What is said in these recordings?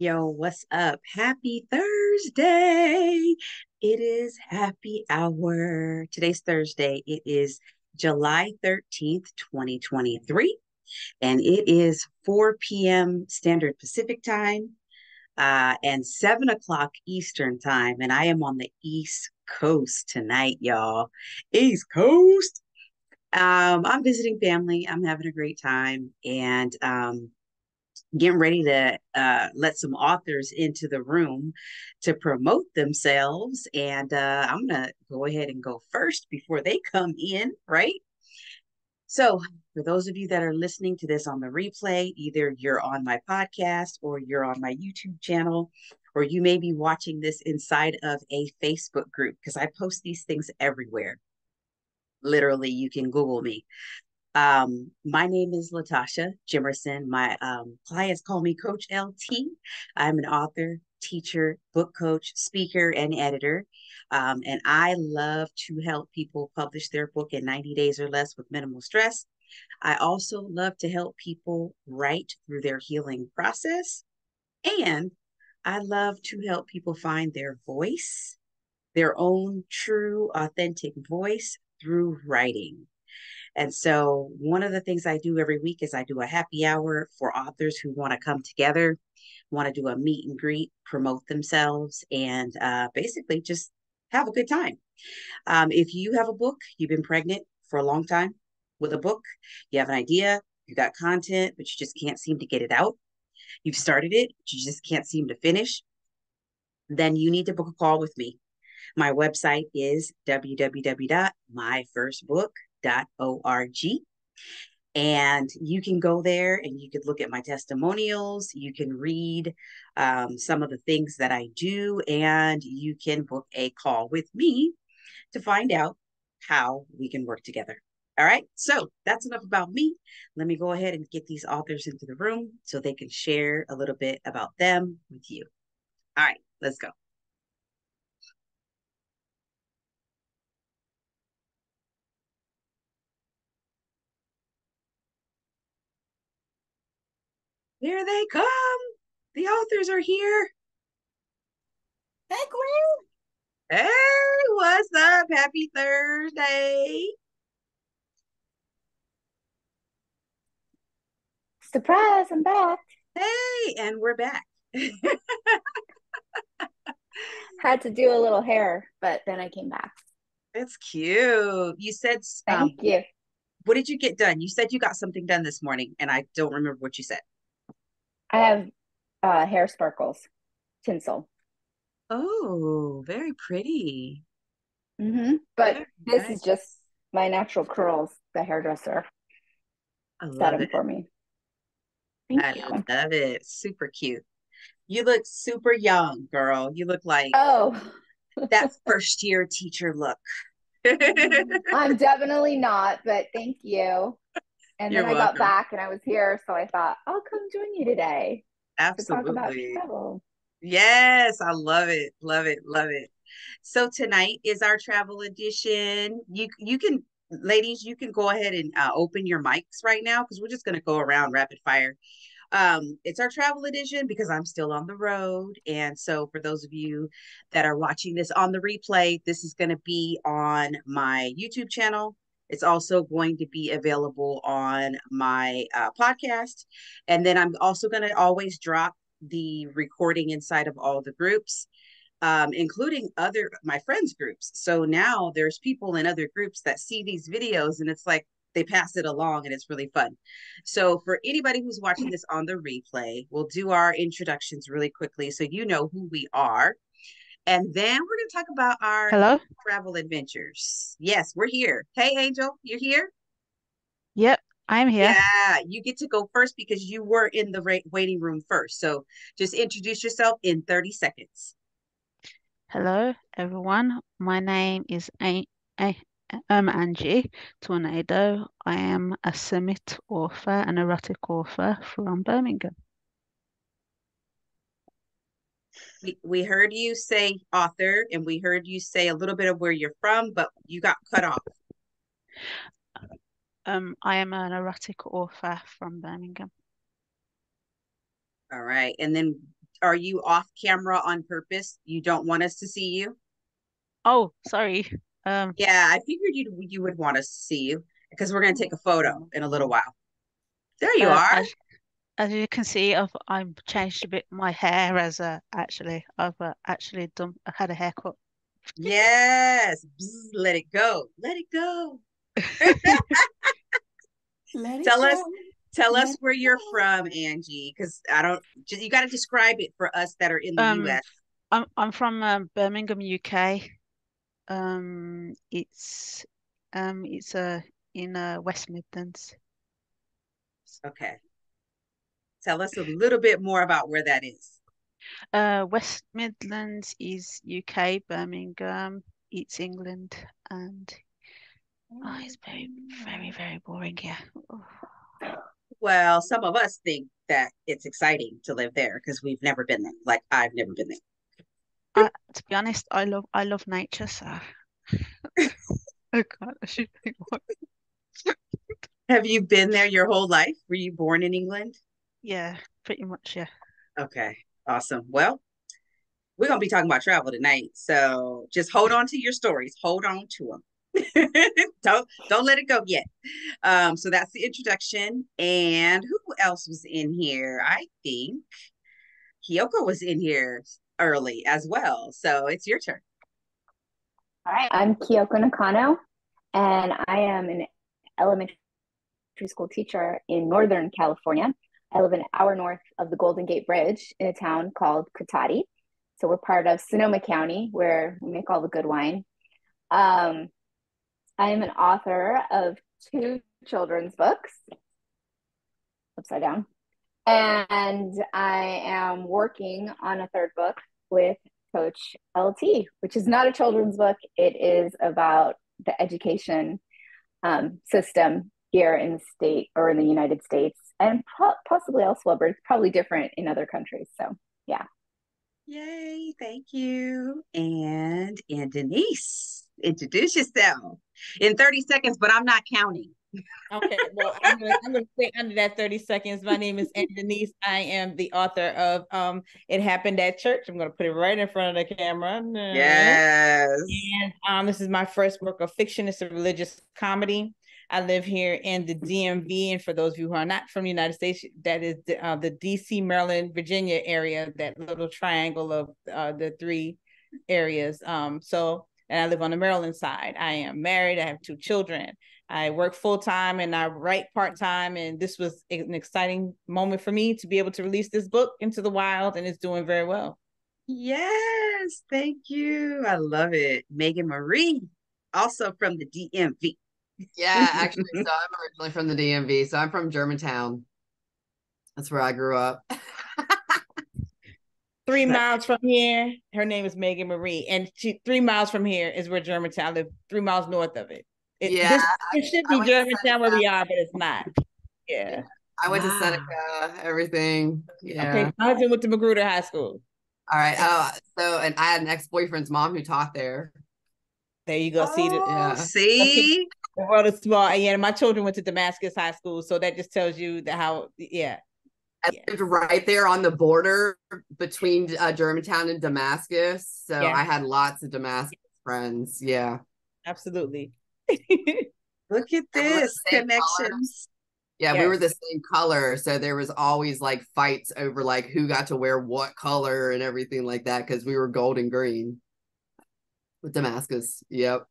Yo, what's up? Happy Thursday. It is happy hour. Today's Thursday. It is July 13th, 2023, and it is 4 p.m. Standard Pacific Time, and 7 o'clock Eastern Time. And I am on the East Coast tonight, y'all. East Coast. I'm visiting family. I'm having a great time. And getting ready to let some authors into the room to promote themselves. And I'm going to go ahead and go first before they come in, right? So, for those of you that are listening to this on the replay, either you're on my podcast or you're on my YouTube channel, or you may be watching this inside of a Facebook group because I post these things everywhere. Literally, you can Google me. My name is Latasha Jimerson. My clients call me Coach LT. I'm an author, teacher, book coach, speaker, and editor. And I love to help people publish their book in 90 days or less with minimal stress. I also love to help people write through their healing process. And I love to help people find their voice, their own true, authentic voice through writing. And so, one of the things I do every week is I do a happy hour for authors who want to come together, want to do a meet and greet, promote themselves, and basically just have a good time. If you have a book, you've been pregnant for a long time with a book, you have an idea, you got content, but you just can't seem to get it out. You've started it, but you just can't seem to finish. Then you need to book a call with me. My website is www.myfirstbook.org. And you can go there and you could look at my testimonials. You can read some of the things that I do, and you can book a call with me to find out how we can work together. All right. So that's enough about me. Let me go ahead and get these authors into the room so they can share a little bit about them with you. All right. Let's go. Here they come. The authors are here. Hey, Gwen. Hey, what's up? Happy Thursday. Surprise, I'm back. Hey, and we're back. Had to do a little hair, but then I came back. That's cute. You said, Thank you. what did you get done? You said you got something done this morning, and I don't remember what you said. I have hair sparkles, tinsel. Oh, very pretty. But Very this is just nice. my natural curls. The hairdresser I set love them it. for me. Thank I you. love it. Super cute. You look super young, girl. You look like Oh, that first year teacher look. I'm definitely not, but thank you. And then You're I got welcome. back and I was here, so I thought I'll come join you today to talk about Absolutely. travel. Yes, I love it. Love it. Love it. So tonight is our travel edition. You can ladies, you can go ahead and open your mics right now because we're just going to go around rapid fire. It's our travel edition because I'm still on the road. And so for those of you that are watching this on the replay, this is going to be on my YouTube channel. It's also going to be available on my podcast. And then I'm also going to always drop the recording inside of all the groups, including other my friends groups. So now there's people in other groups that see these videos and it's like they pass it along and it's really fun. So for anybody who's watching this on the replay, we'll do our introductions really quickly so you know who we are. And then we're going to talk about our Hello? travel adventures. Yes, we're here. Hey, Angel, you're here? Yep, I'm here. Yeah, you get to go first because you were in the waiting room first. So just introduce yourself in 30 seconds. Hello, everyone. My name is Angie Tornado. I am a summit author, an erotic author from Birmingham. We heard you say author and we heard you say a little bit of where you're from, but you got cut off. I am an erotic author from Birmingham. All right. And then are you off camera on purpose? You don't want us to see you? Oh, sorry. Um, Yeah, I figured you would want us to see you because we're going to take a photo in a little while. There you uh, are. as as you can see, I've changed a bit my hair as actually I've actually done I had a haircut. Yes. Bzz, let it go. Let it go. Let it Tell us go. tell Let us it where you're go. from, Angie, because I don't you got to describe it for us that are in the Um, US. I'm from Birmingham, UK. It's in West Midlands. Okay. Tell us a little bit more about where that is. West Midlands is UK, Birmingham. It's England, and oh, it's very, very, very boring here. Oh. Well, some of us think that it's exciting to live there because we've never been there. Like I've never been To be honest, I love nature, so I can't. I should think what. there. Have you been there your whole life? Were you born in England? Yeah, pretty much. Yeah. Okay. Awesome. Well, we're going to be talking about travel tonight. So just hold on to your stories. Hold on to them. Don't let it go yet. So that's the introduction. And who else was in here? I think Kyoko was in here early as well. So it's your turn. All right. I'm Kyoko Nakano, and I am an elementary school teacher in Northern California. I live an hour north of the Golden Gate Bridge in a town called Cotati. So we're part of Sonoma County, where we make all the good wine. Um, I am an author of two children's books, upside down, and I am working on a third book with Coach LT, which is not a children's book. It is about the education system here in the state or in the United States and possibly elsewhere, but it's probably different in other countries. So, yeah. Yay, thank you. And Denise, introduce yourself in 30 seconds, but I'm not counting. Okay, well, I'm gonna stay under that 30 seconds. My name is Anne Denise. I am the author of It Happened at Church. I'm gonna put it right in front of the camera. Yes. And this is my first work of fiction. It's a religious comedy. I live here in the DMV, and for those of you who are not from the United States, that is the DC, Maryland, Virginia area, that little triangle of the three areas. And I live on the Maryland side. I am married. I have two children. I work full time and I write part time. And this was an exciting moment for me to be able to release this book into the wild, and it's doing very well. Yes, thank you. I love it. Megan Marie, also from the DMV. Yeah, actually, so I'm originally from the DMV, so I'm from Germantown. That's where I grew up. 3 miles from here, her name is Megan Marie, and 3 miles from here is where Germantown lives. 3 miles north of it. Yeah, It should I be went to Germantown where Seneca. we are, but it's not. Yeah, Yeah. I went to Wow. Seneca, everything. Yeah. Okay. My husband went to Magruder High School. All right. And I had an ex-boyfriend's mom who taught there. There you go. See the Oh, Yeah. see? the world is small. And yeah, my children went to Damascus High School, so that just tells you how. Yeah. I lived right there on the border between Germantown and Damascus. So Yeah. I had lots of Damascus friends. Yeah. Absolutely. Look at And we were the this same color. connections. Yeah, we Yes. were the same color. So there was always like fights over like who got to wear what color and everything like that because we were gold and green with Damascus. Yep.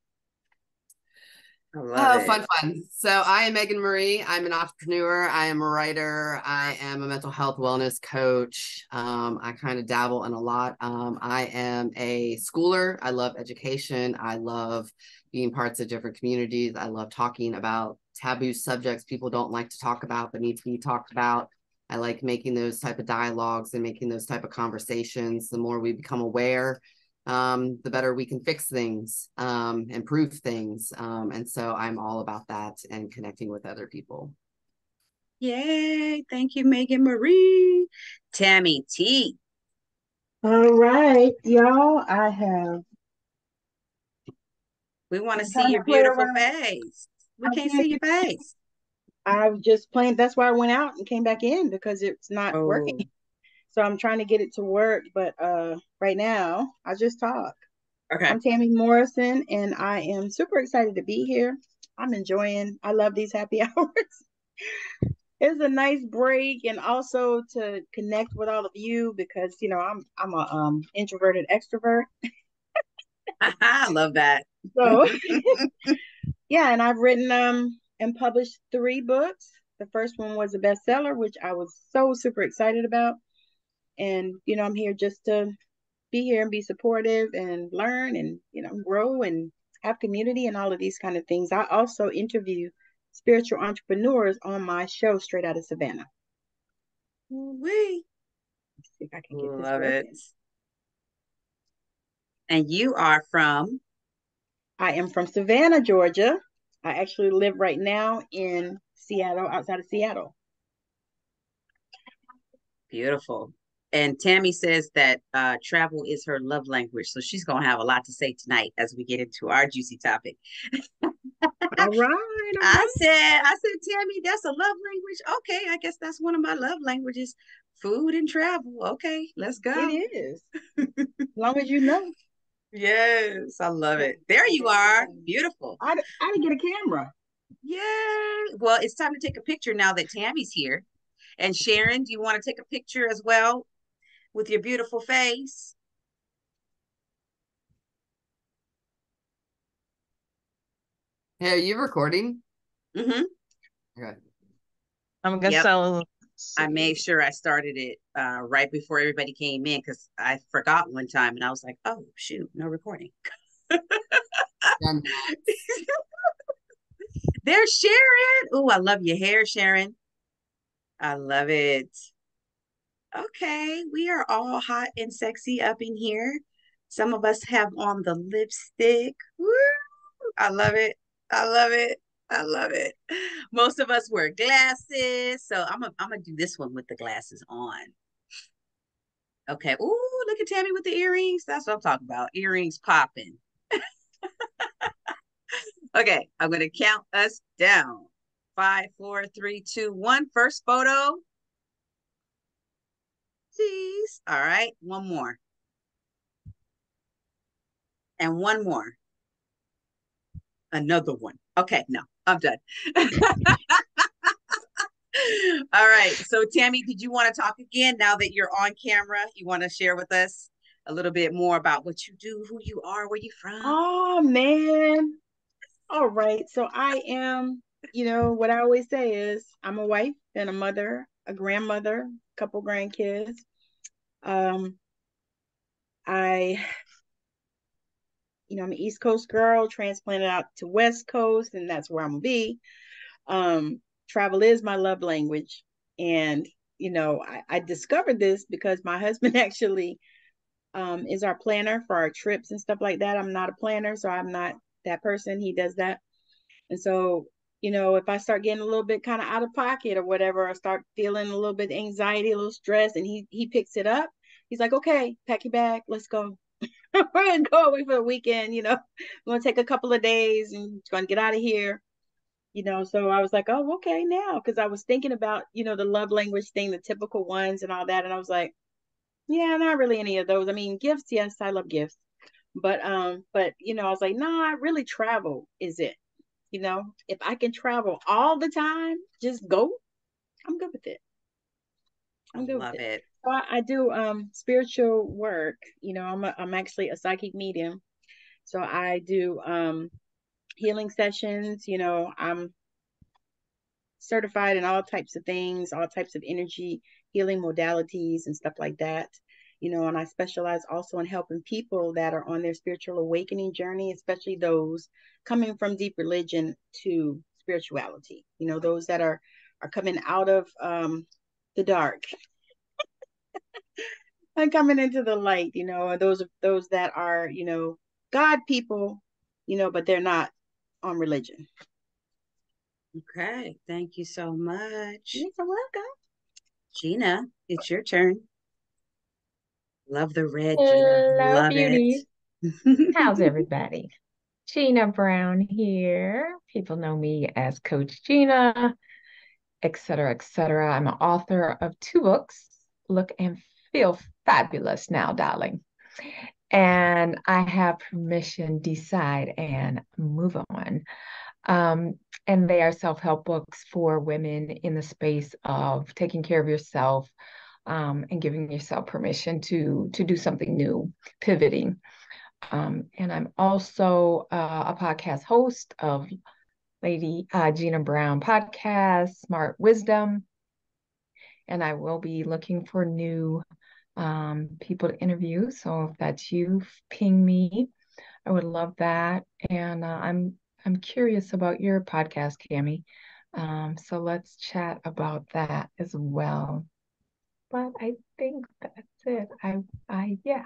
I love Oh, it. fun. So I am Megan Marie. I'm an entrepreneur. I am a writer. I am a mental health wellness coach. I kind of dabble in a lot. I am a schooler. I love education. I love being parts of different communities. I love talking about taboo subjects people don't like to talk about but need to be talked about. I like making those type of dialogues and making those type of conversations. The more we become aware, the better we can fix things, improve things. And so I'm all about that and connecting with other people. Yay. Thank you, Megan Marie. Tammy T. All right, y'all. I have We want to been see trying to your play beautiful around. face. We I can't can't. see your face. I was just playing. That's why I went out and came back in because it's not working. Oh, So I'm trying to get it to work, but right now I just talk. Okay. I'm Tammy Morrison, and I am super excited to be here. I love these happy hours. It's a nice break, and also to connect with all of you because I'm a introverted extrovert. I love that. So yeah, and I've written and published 3 books. The first one was a bestseller, which I was so super excited about. And I'm here just to be here and be supportive and learn and grow and have community and all of these kind of things. I also interview spiritual entrepreneurs on my show Straight Out of Savannah. We Let's see if I can get this love it. working. And you are from? I am from Savannah, Georgia. I actually live right now in Seattle, outside of Seattle. Beautiful. And Tammy says that travel is her love language. So she's going to have a lot to say tonight as we get into our juicy topic. All right, all right. I said, Tammy, that's a love language. Okay, I guess that's one of my love languages. Food and travel. Okay, let's It go. is. As long as you know. Yes, I love it. There you are. Beautiful. I didn't get a camera. Yay. Well, it's time to take a picture now that Tammy's here. And Sharon, do you want to take a picture as well with your beautiful face? Hey, are you recording? Mm-hmm. Okay. I'm gonna Yep. so I made sure I started it right before everybody came in because I forgot one time and I was like, oh, shoot, no recording. There's Sharon. Oh, I love your hair, Sharon. I love it. Okay, we are all hot and sexy up in here. Some of us have on the lipstick. Woo! I love it. I love it. I love it. Most of us wear glasses. So I'm gonna do this one with the glasses on. Okay. Ooh, look at Tammy with the earrings. That's what I'm talking about. Earrings popping. Okay, I'm gonna count us down. 5, 4, 3, 2, 1. First photo. Cheese. All right, one more. And one more. Another one. Okay, no, I'm done. All right. So, Tammy, did you want to talk again now that you're on camera? You want to share with us a little bit more about what you do, who you are, where you from? Oh man. All right. So I am, what I always say is I'm a wife and a mother, a grandmother, a couple grandkids. Um, I, I'm an East Coast girl, transplanted out to West Coast, and that's where I'm gonna be. Travel is my love language. And, I discovered this because my husband actually is our planner for our trips and stuff like that. I'm not a planner, so I'm not that person. He does that. And so, if I start getting a little bit kind of out of pocket or whatever, I start feeling a little bit anxiety, a little stress, and he picks it up. He's like, okay, pack your bag, let's go. We're gonna go away for the weekend, we're gonna take a couple of days and gonna get out of here. So I was like, oh, okay, now, because I was thinking about, the love language thing, the typical ones and all that. And I was like, yeah, not really any of those. I mean, gifts, yes, I love gifts. But I was like, no, I really travel is it. If I can travel all the time, just go, I'm good with it. I I'm good with love it. it. So I do spiritual work. I'm actually a psychic medium. So I do healing sessions. I'm certified in all types of things, all types of energy healing modalities and stuff like that. And I specialize also in helping people that are on their spiritual awakening journey, especially those coming from deep religion to spirituality. Those that are coming out of the dark and coming into the light. Those that are God people, but they're not on religion. Okay. Thank you so much. You're welcome. Gina, it's your turn. Love the red, Gina. Hello, Love it. beauties. How's everybody? Gina Brown here. People know me as Coach Gina, et cetera, et cetera. I'm an author of 2 books, Look and feel fabulous now, darling. And I have permission, decide, and move on. And they are self-help books for women in the space of taking care of yourself, and giving yourself permission to do something new, pivoting. And I'm also a podcast host of Lady Gina Brown podcast, Smart Wisdom. And I will be looking for new people to interview. So if that's you, ping me. I would love that. And I'm curious about your podcast, Cami. So let's chat about that as well. But I think that's it. Yeah.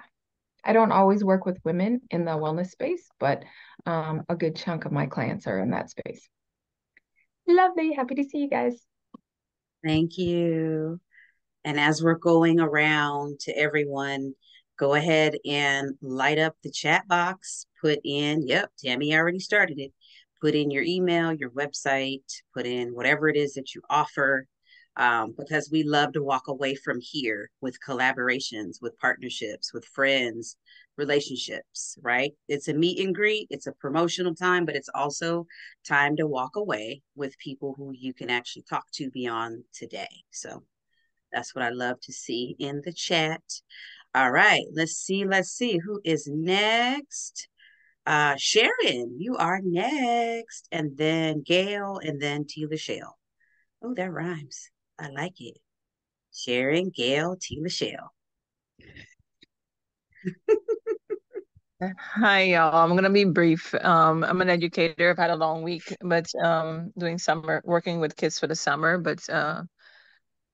I don't always work with women in the wellness space, but a good chunk of my clients are in that space. Lovely. Happy to see you guys. Thank you. And as we're going around to everyone, go ahead and light up the chat box. Put in, yep, Tammy already started it. Put in your email, your website, put in whatever it is that you offer, because we love to walk away from here with collaborations, with partnerships, with friends, relationships, right? It's a meet and greet, it's a promotional time, but it's also time to walk away with people who you can actually talk to beyond today. So that's what I love to see in the chat. All right, let's see who is next. Sharon, you are next, and then Gail, and then T. Lachelle. Oh, that rhymes. I like it. Sharon, Gail, T. Lachelle. Hi, y'all. I'm gonna be brief. I'm an educator. I've had a long week, but doing summer, working with kids for the summer. But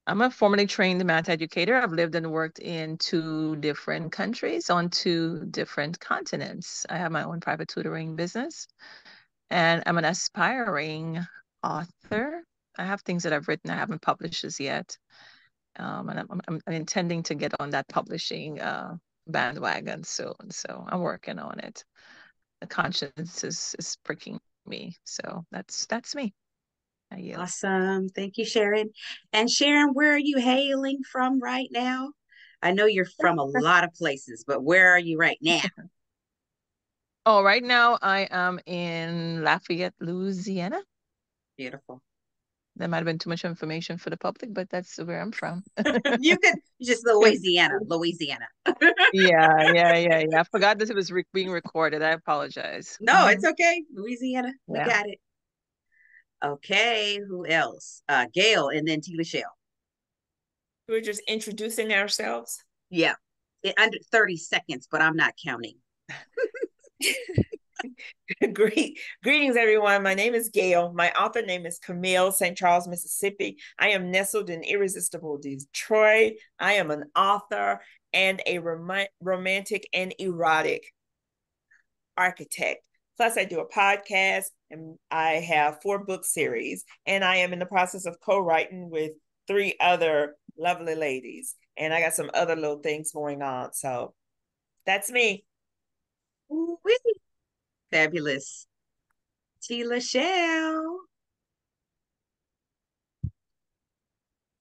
I'm a formally trained math educator. I've lived and worked in 2 different countries on 2 different continents. I have my own private tutoring business, and I'm an aspiring author. I have things that I've written. I haven't published this yet, and I'm intending to get on that publishing bandwagon soon. So I'm working on it. The conscience is pricking me. So that's me. I yield. Awesome. Thank you, Sharon. And Sharon, where are you hailing from right now? I know you're from a lot of places, but where are you right now? Oh, right now I am in Lafayette, Louisiana. Beautiful. That might have been too much information for the public, but that's where I'm from. You could just Louisiana. Yeah. I forgot that it was being recorded. I apologize. No, it's okay. Louisiana. We Yeah. got it. Okay, who else? Gail, and then T. Lachelle. We're just introducing ourselves. Yeah, under 30 seconds, but I'm not counting. Greetings, everyone. My name is Gail. My author name is Camille, St. Charles, Mississippi. I am nestled in irresistible Detroit. I am an author and a romantic and erotic architect. Plus, I do a podcast and I have 4 book series. And I am in the process of co-writing with 3 other lovely ladies. And I got some other little things going on. So that's me. Ooh-wee. Fabulous. T. Lachelle.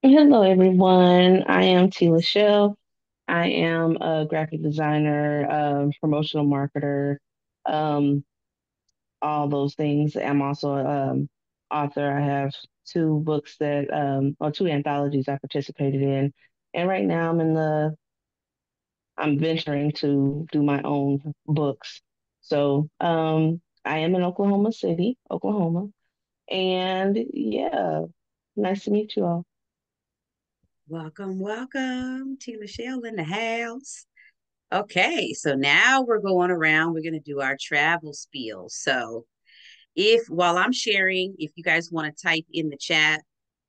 Hello, everyone. I am T. Lachelle. I am a graphic designer, promotional marketer, um, all those things. I'm also an author. I have 2 books or 2 anthologies I participated in. And right now I'm venturing to do my own books. So I am in Oklahoma City, Oklahoma. And yeah, nice to meet you all. Welcome, welcome. T. Lachelle in the house. Okay, so now we're going around. We're going to do our travel spiel. So while I'm sharing, if you guys want to type in the chat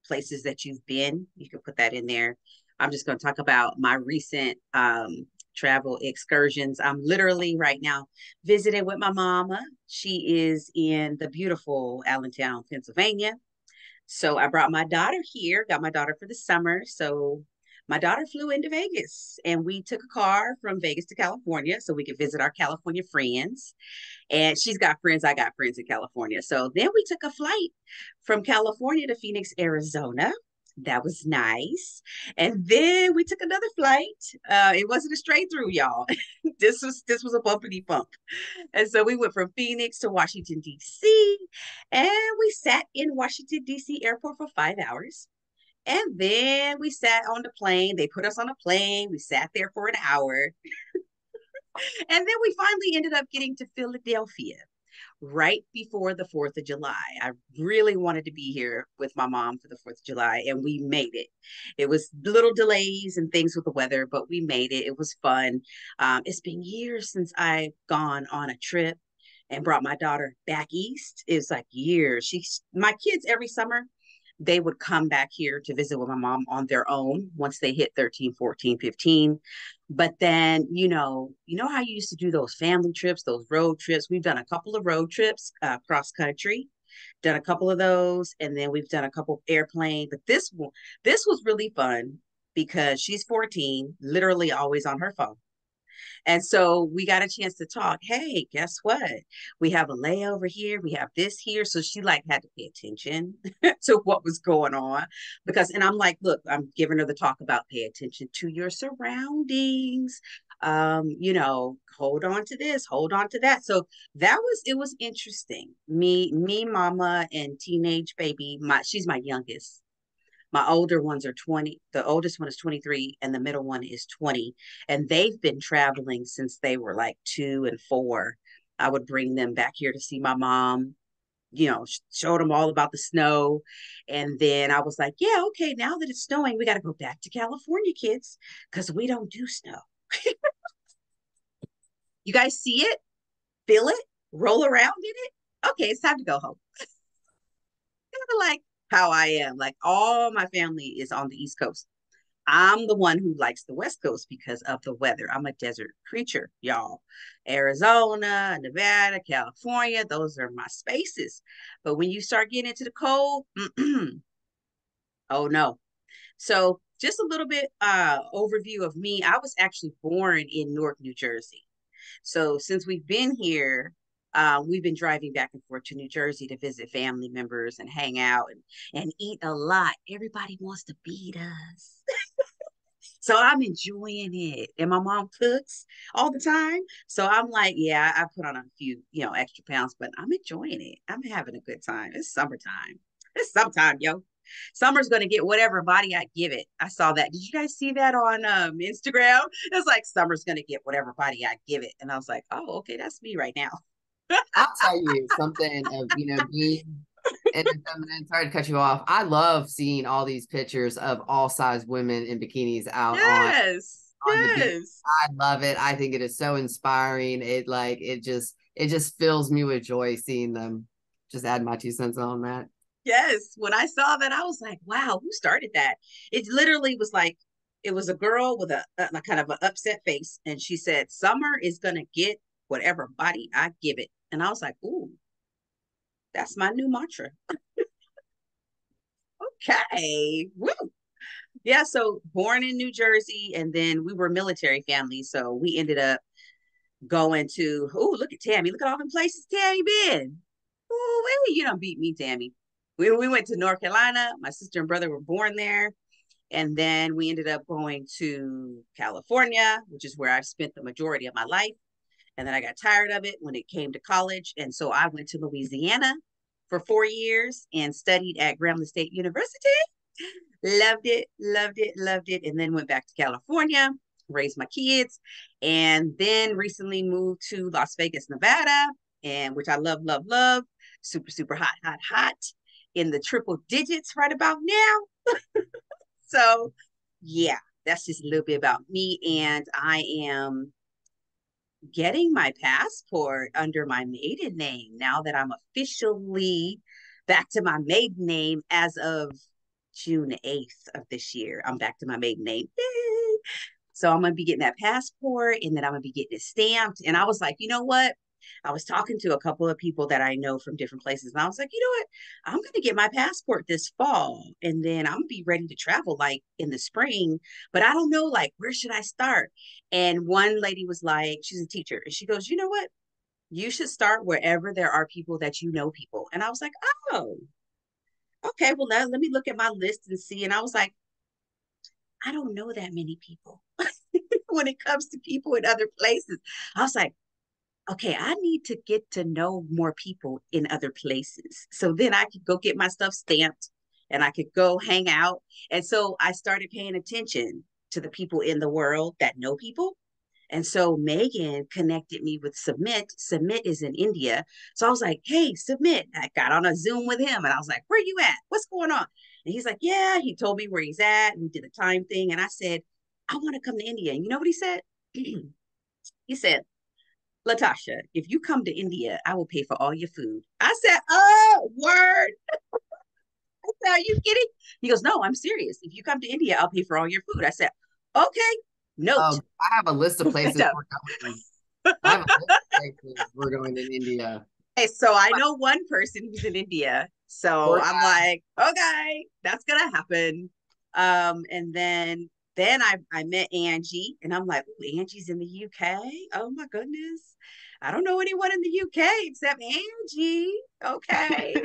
places that you've been, you can put that in there. I'm just going to talk about my recent travel excursions. I'm literally right now visiting with my mama. She is in the beautiful Allentown, Pennsylvania. So I brought my daughter here, got my daughter for the summer. So my daughter flew into Vegas and we took a car from Vegas to California so we could visit our California friends. And she's got friends, I got friends in California. So then we took a flight from California to Phoenix, Arizona. That was nice. And then we took another flight. It wasn't a straight through, y'all. This was a bumpity bump. And so we went from Phoenix to Washington, D.C., and we sat in Washington, D.C. airport for 5 hours. And then we sat on the plane. They put us on a plane. We sat there for an hour. And then we finally ended up getting to Philadelphia right before the 4th of July. I really wanted to be here with my mom for the 4th of July, and we made it. It was little delays and things with the weather, but we made it. It was fun. It's been years since I've gone on a trip and brought my daughter back east. It's like years. My kids every summer, they would come back here to visit with my mom on their own once they hit 13, 14, 15. But then, you know how you used to do those family trips, those road trips. We've done a couple of road trips cross country, done a couple of those, and then we've done a couple of airplane. But this was really fun because she's 14, literally always on her phone. And so we got a chance to talk. Hey, guess what? We have a layover here. We have this here. So she like had to pay attention to what was going on and I'm like, look, I'm giving her the talk about pay attention to your surroundings. Hold on to this, hold on to that. So it was interesting. Me, mama, and teenage baby. She's my youngest. My older ones are 20. The oldest one is 23 and the middle one is 20. And they've been traveling since they were like 2 and 4. I would bring them back here to see my mom, showed them all about the snow. And then I was like, yeah, okay, now that it's snowing, we got to go back to California, kids, because we don't do snow. You guys see it, feel it, roll around in it. Okay, it's time to go home. Kind of like how I am. Like all my family is on the East Coast. I'm the one who likes the West Coast because of the weather. I'm a desert creature, y'all. Arizona, Nevada, California, those are my spaces. But when you start getting into the cold, oh no. So just a little bit overview of me. I was actually born in Newark, New Jersey. So since we've been here, we've been driving back and forth to New Jersey to visit family members and hang out and eat a lot. Everybody wants to beat us. So I'm enjoying it. And my mom cooks all the time. So I'm like, yeah, I put on a few, extra pounds, but I'm enjoying it. I'm having a good time. It's summertime. It's summertime, yo. Summer's gonna get whatever body I give it. I saw that. Did you guys see that on Instagram? It's like summer's gonna get whatever body I give it. And I was like, oh, okay, that's me right now. I'll tell you something of, being and sorry to cut you off. I love seeing all these pictures of all size women in bikinis out Yes. on the beach. Yes. I love it. I think it is so inspiring. It just fills me with joy seeing them. Just add my 2 cents on that. Yes. When I saw that, I was like, wow, who started that? It literally was like, it was a girl with a kind of an upset face. And she said, summer is going to get whatever body I give it. And I was like, ooh, that's my new mantra. Okay. Woo. Yeah. So born in New Jersey, and then we were military family. So we ended up going to, oh, look at Tammy. Look at all the places Tammy been. Oh, you don't beat me, Tammy. We went to North Carolina. My sister and brother were born there. And then we ended up going to California, which is where I spent the majority of my life. And then I got tired of it when it came to college. And so I went to Louisiana for 4 years and studied at Grambling State University. Loved it, loved it, loved it. And then went back to California, raised my kids, and then recently moved to Las Vegas, Nevada, and which I love, love, love. Super, super hot, hot, hot in the triple digits right about now. So, yeah, that's just a little bit about me. And I am getting my passport under my maiden name now that I'm officially back to my maiden name as of June 8th of this year. I'm back to my maiden name. Yay! So I'm going to be getting that passport and then I'm going to be getting it stamped. And I was like, you know what? I was talking to a couple of people that I know from different places. And I was like, you know what? I'm going to get my passport this fall. And then I'm going to be ready to travel like in the spring. But I don't know, like, where should I start? And one lady was like, she's a teacher. And she goes, you know what? You should start wherever there are people that you know people. And I was like, oh, okay, well, let me look at my list and see. And I was like, I don't know that many people when it comes to people in other places. I was like, okay, I need to get to know more people in other places. So then I could go get my stuff stamped and I could go hang out. And so I started paying attention to the people in the world that know people. And so Megan connected me with Submit. Submit is in India. So I was like, hey, Submit. I got on a Zoom with him and I was like, where you at? What's going on? And he's like, yeah, he told me where he's at. We did a time thing. And I said, I want to come to India. And you know what he said? He said, Latasha, if you come to India, I will pay for all your food. I said, oh, word. I said, are you kidding? He goes, no, I'm serious. If you come to India, I'll pay for all your food. I said, okay, note. I have a list of Put places that down. we're going. I have a list of places we're going in India. Hey, so I know one person who's in India. So I'm like, okay, that's gonna happen. And then I met Angie and I'm like, ooh, Angie's in the UK. Oh my goodness. I don't know anyone in the UK except Angie. Okay.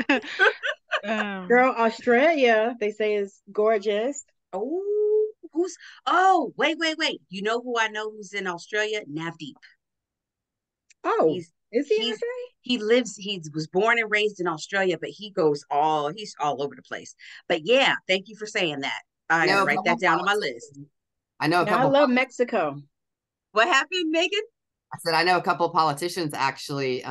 Girl, Australia, they say is gorgeous. Oh, wait. You know who I know who's in Australia? Navdeep. Oh, He's is he in he's Australia? he was born and raised in Australia, but he's all over the place. But yeah, thank you for saying that. I gotta write that down on my list. I know a Now I couple. love Mexico. What happened, Megan? I said I know a couple of politicians actually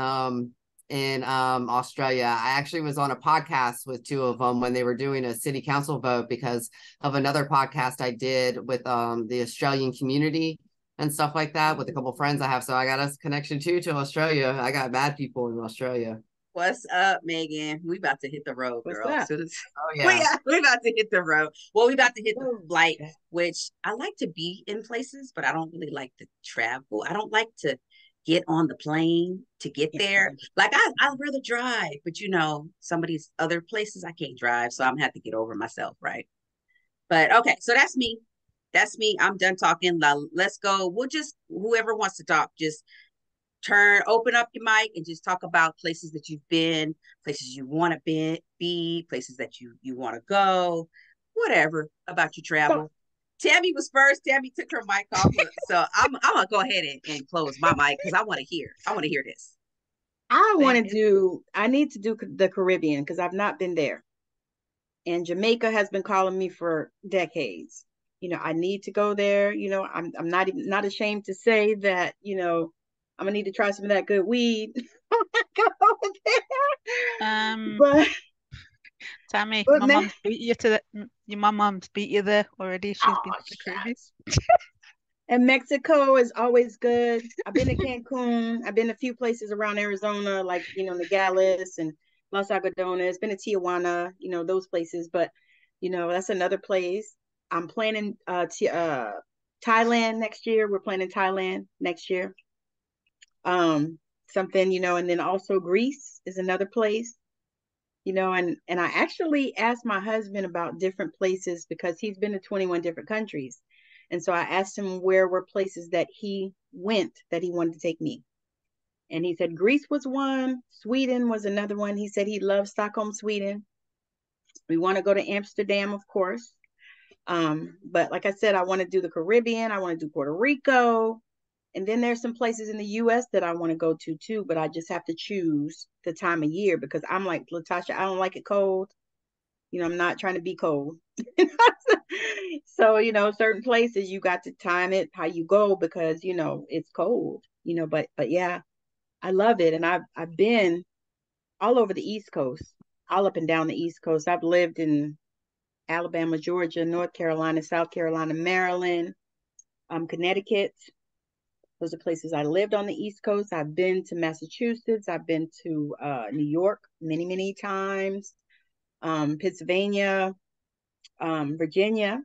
in Australia. I actually was on a podcast with two of them when they were doing a city council vote because of another podcast I did with the Australian community and stuff like that with a couple of friends I have. So I got a connection too to Australia. I got bad people in Australia. What's up, Megan? We about to hit the road, What's girl. up? Soon as Oh yeah. we about to hit the road. Well, we about to hit the Oh, flight, okay. which I like to be in places, but I don't really like to travel. I don't like to get on the plane to get Yeah. there. Like I'd rather drive, but some of these other places I can't drive, so I'm gonna have to get over myself, right? But okay, so that's me. That's me. I'm done talking. Let's go. We'll just whoever wants to talk, just open up your mic and just talk about places that you've been, places you want to be, places that you want to go, whatever about your So travel. Tammy was first. Tammy took her mic off, so I'm gonna go ahead and close my mic because I want to hear. I want to hear this. I need to do the Caribbean because I've not been there. And Jamaica has been calling me for decades. I need to go there. I'm not ashamed to say that, I'm gonna need to try some of that good weed. Go over there. But Tammy, but my man, mum's beat you to my mum's beat you there already. She's been oh, to the Caribbean. and Mexico is always good. I've been to Cancun. I've been to a few places around Arizona, like, Nogales and Los Algodones. Been to Tijuana, those places. But, that's another place. I'm planning Thailand next year. We're planning Thailand next year. Something, and then also Greece is another place. And I actually asked my husband about different places because he's been to 21 different countries. And so I asked him where were places that he went that he wanted to take me. And he said Greece was one, Sweden was another one. He said he loves Stockholm, Sweden. We want to go to Amsterdam, of course. But like I said, I want to do the Caribbean, I want to do Puerto Rico. And then there's some places in the US that I want to go to too, but I just have to choose the time of year because I'm like, Latasha, I don't like it cold. I'm not trying to be cold. So, certain places you got to time it how you go because, it's cold, but yeah, I love it. And I've been all over the East Coast, all up and down the East Coast. I've lived in Alabama, Georgia, North Carolina, South Carolina, Maryland, Connecticut. Those are places I lived on the East Coast. I've been to Massachusetts. I've been to New York many, many times. Pennsylvania, Virginia.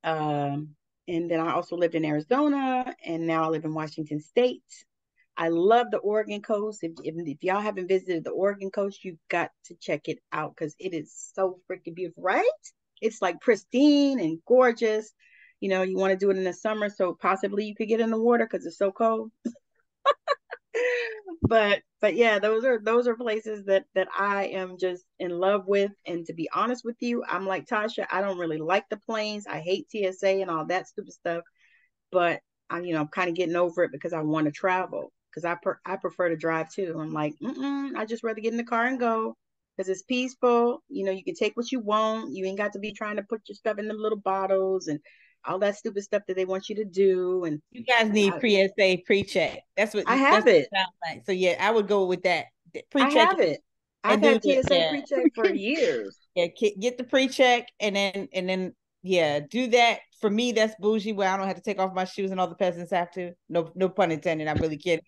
And then I also lived in Arizona, and now I live in Washington State. I love the Oregon coast. If y'all haven't visited the Oregon coast, you've got to check it out because it is so freaking beautiful, right? It's like pristine and gorgeous. You want to do it in the summer, so possibly you could get in the water because it's so cold. But yeah, those are places that I am just in love with. And to be honest with you, I'm like Tasha, I don't really like the planes. I hate TSA and all that stupid stuff. But I'm kind of getting over it because I want to travel. Because I prefer to drive too. I'm like, I just rather get in the car and go because it's peaceful. You can take what you want. You ain't got to be trying to put your stuff in them little bottles and all that stupid stuff that they want you to do. And You guys need pre-SA pre-check. That's what I have it. Sounds like. So yeah, I would go with that. I Pre-check have it. I've and do had TSA yeah. pre-check for years. Yeah, get the pre-check and then yeah, do that. For me, that's bougie where I don't have to take off my shoes and all the peasants have to. No pun intended. I'm really kidding,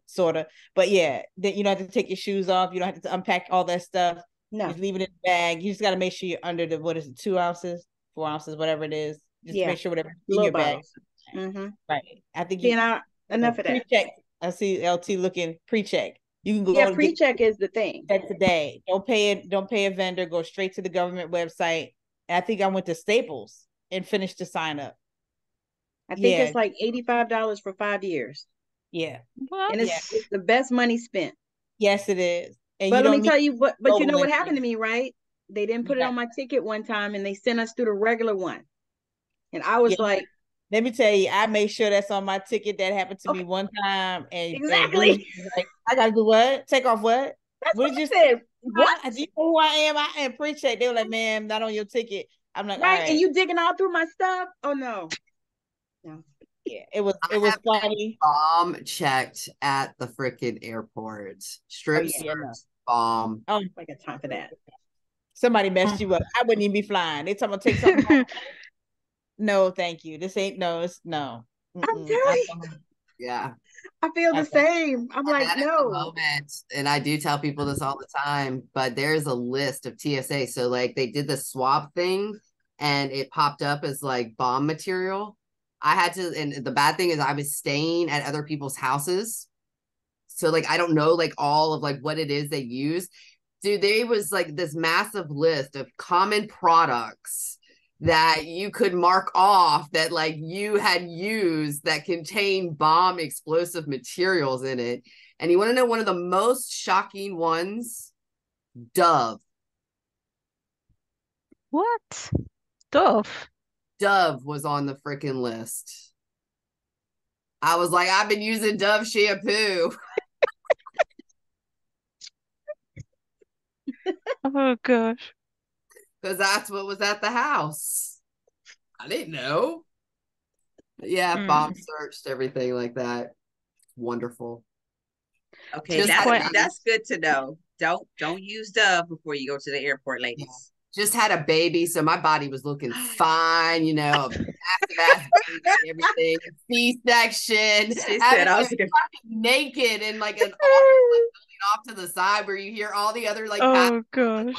sort of. But yeah, then you don't have to take your shoes off. You don't have to unpack all that stuff. No. Just leave it in the bag. You just got to make sure you're under the, what is it, 2 ounces, 4 ounces, whatever it is. Just make sure whatever in little your bottles. bag. Mm-hmm. Right. I think enough of that. Pre-check. I see LT looking pre-check. You can go. Yeah, pre-check is the thing. That today. Don't pay a vendor. Go straight to the government website. And I think I went to Staples and finished the sign up. I think it's like $85 for 5 years. Yeah. And it's the best money spent. Yes, it is. And but let me tell you, but you know what happened to me, right? They didn't put it on my ticket one time and they sent us through the regular one. And I was like, let me tell you, I made sure that's on my ticket. That happened to me one time. And exactly. Like, I gotta do what? Take off what? That's what you said. What? Do you know who I am? I appreciate. They were like, "Ma'am, not on your ticket." I'm like, right. And you digging all through my stuff? Oh no. Yeah, it was funny. Bomb checked at the freaking airport. Strip bomb. Oh, I got time for that. Somebody messed you up. I wouldn't even be flying. They talking about take something home. No, thank you. This ain't it's no. I'm telling you. Yeah. I feel the same. I'm like, no. Moment, and I do tell people this all the time, but there's a list of TSA. So like they did the swab thing and it popped up as like bomb material. I had to, and the bad thing is I was staying at other people's houses. So like, I don't know like all of like what it is they use. Dude, there was like this massive list of common products that you could mark off that like you had used that contain bomb explosive materials in it. And you want to know one of the most shocking ones? Dove. What? Dove? Dove was on the freaking list. I was like, I've been using Dove shampoo. Oh gosh. Because that's what was at the house. I didn't know. But yeah, bomb searched everything like that. Wonderful. Okay, that's good to know. Don't use Dove before you go to the airport, ladies. Yeah. Just had a baby, so my body was looking fine, massive ass baby, everything. C-section. She said I was naked and like an office off to the side where you hear all the other like gosh.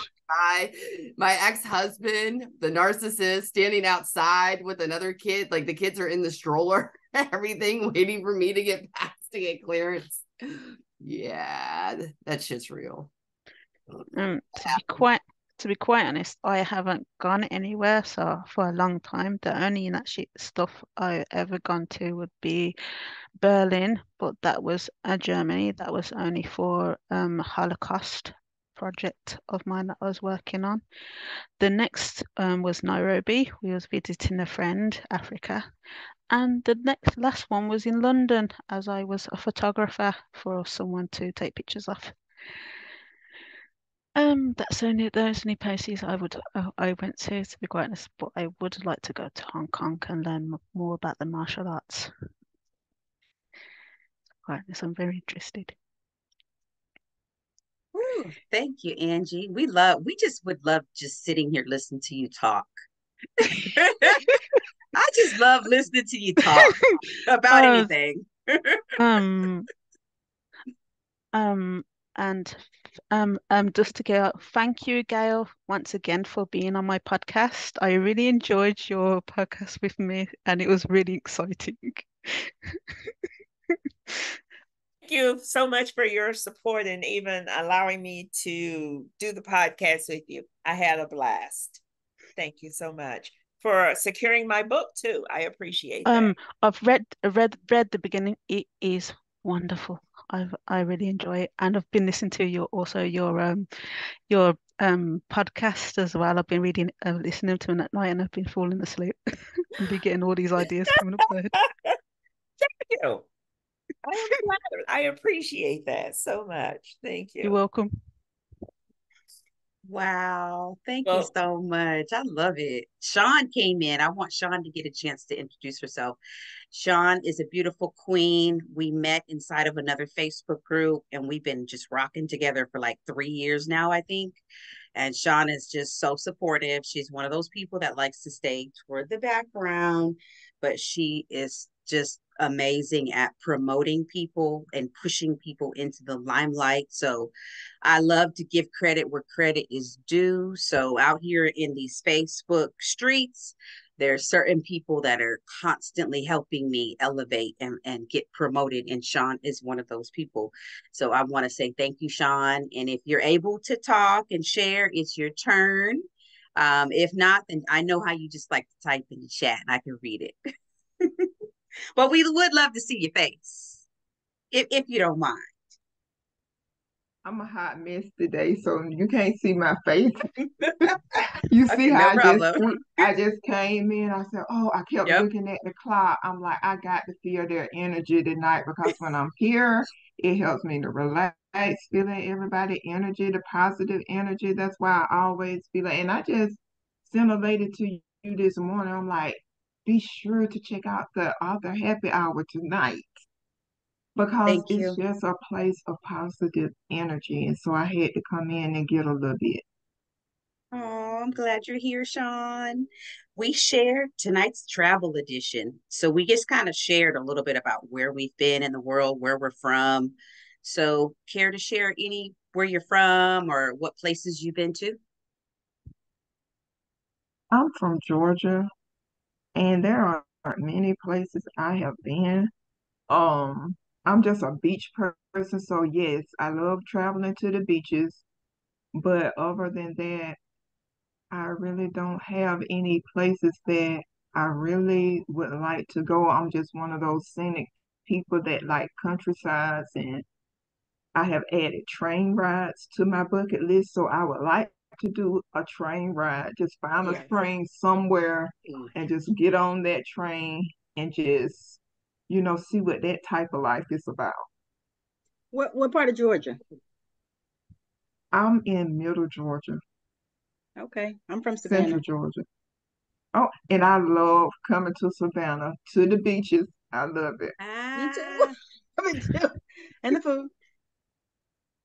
My ex-husband, the narcissist, standing outside with another kid, like the kids are in the stroller, everything waiting for me to get past to get clearance. Yeah, that shit's real. To be quite honest, I haven't gone anywhere for a long time. The only actually stuff I ever gone to would be Berlin, but that was Germany. That was only for Holocaust project of mine that I was working on. The next was Nairobi. We was visiting a friend, Africa. And the last one was in London, as I was a photographer for someone to take pictures of. Those only places I went to be quite honest, but I would like to go to Hong Kong and learn more about the martial arts. Quite honest, I'm very interested. Ooh, thank you, Angie. We just would love just sitting here listening to you talk. I just love listening to you talk about anything. And just to go, thank you, Gail, once again for being on my podcast. I really enjoyed your podcast with me, and it was really exciting. Thank you so much for your support and even allowing me to do the podcast with you. I had a blast. Thank you so much for securing my book too. I appreciate that. I've read the beginning. It is Wonderful. I really enjoy it, and I've been listening to your podcast as well. I've been listening to them at night, and I've been falling asleep and be getting all these ideas coming up my head. Thank you. I am flattered. I appreciate that so much. Thank You're you. welcome. Wow. Thank you Well, so much. I love it. Sean came in. I want Sean to get a chance to introduce herself. Sean is a beautiful queen. We met inside of another Facebook group and we've been just rocking together for like 3 years now, I think. And Sean is just so supportive. She's one of those people that likes to stay toward the background, but she is just amazing at promoting people and pushing people into the limelight. So I love to give credit where credit is due. So out here in these Facebook streets, there are certain people that are constantly helping me elevate and get promoted. And Sean is one of those people. So I want to say thank you, Sean. And if you're able to talk and share, it's your turn. If not, then I know how you just like to type in the chat and I can read it. But we would love to see your face, if you don't mind. I'm a hot mess today, so you can't see my face. You see Okay, how no problem. I just came in. I said, "Oh," I kept Yep. looking at the clock. I'm like, I got to feel their energy tonight because when I'm here, it helps me to relax, feeling everybody energy, the positive energy. That's why I always feel like, and I just sent a lady to you this morning. I'm like, be sure to check out the author happy hour tonight because Thank it's you. just a place of positive energy. And so I had to come in and get a little bit. Oh, I'm glad you're here, Sean. We shared tonight's travel edition. So we just kind of shared a little bit about where we've been in the world, where we're from. So care to share any where you're from or what places you've been to? I'm from Georgia, and there aren't many places I have been. Um, I'm just a beach person, so yes, I love traveling to the beaches. But other than that, I really don't have any places that I really would like to go. I'm just one of those scenic people that like countrysides, and I have added train rides to my bucket list, so I would like to do a train ride. Just find a Yes. train somewhere and just get on that train and just, see what that type of life is about. What part of Georgia? I'm in middle Georgia, Okay, I'm from central Savannah. Georgia. Oh, and I love coming to Savannah, to the beaches. I love it. Me too. Ah, Me too. And the food.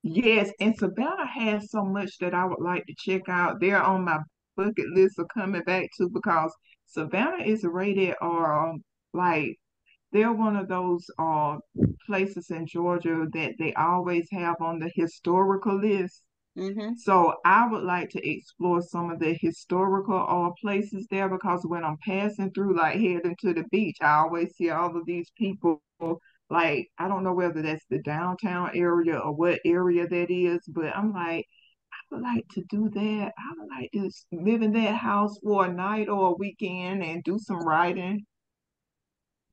Yes, and Savannah has so much that I would like to check out. They're on my bucket list of coming back to because Savannah is rated like they're one of those places in Georgia that they always have on the historical list. Mm-hmm. So I would like to explore some of the historical places there because when I'm passing through, like heading to the beach, I always see all of these people. Like, I don't know whether that's the downtown area or what area that is, but I'm like, I would like to do that. I would like to live in that house for a night or a weekend and do some writing.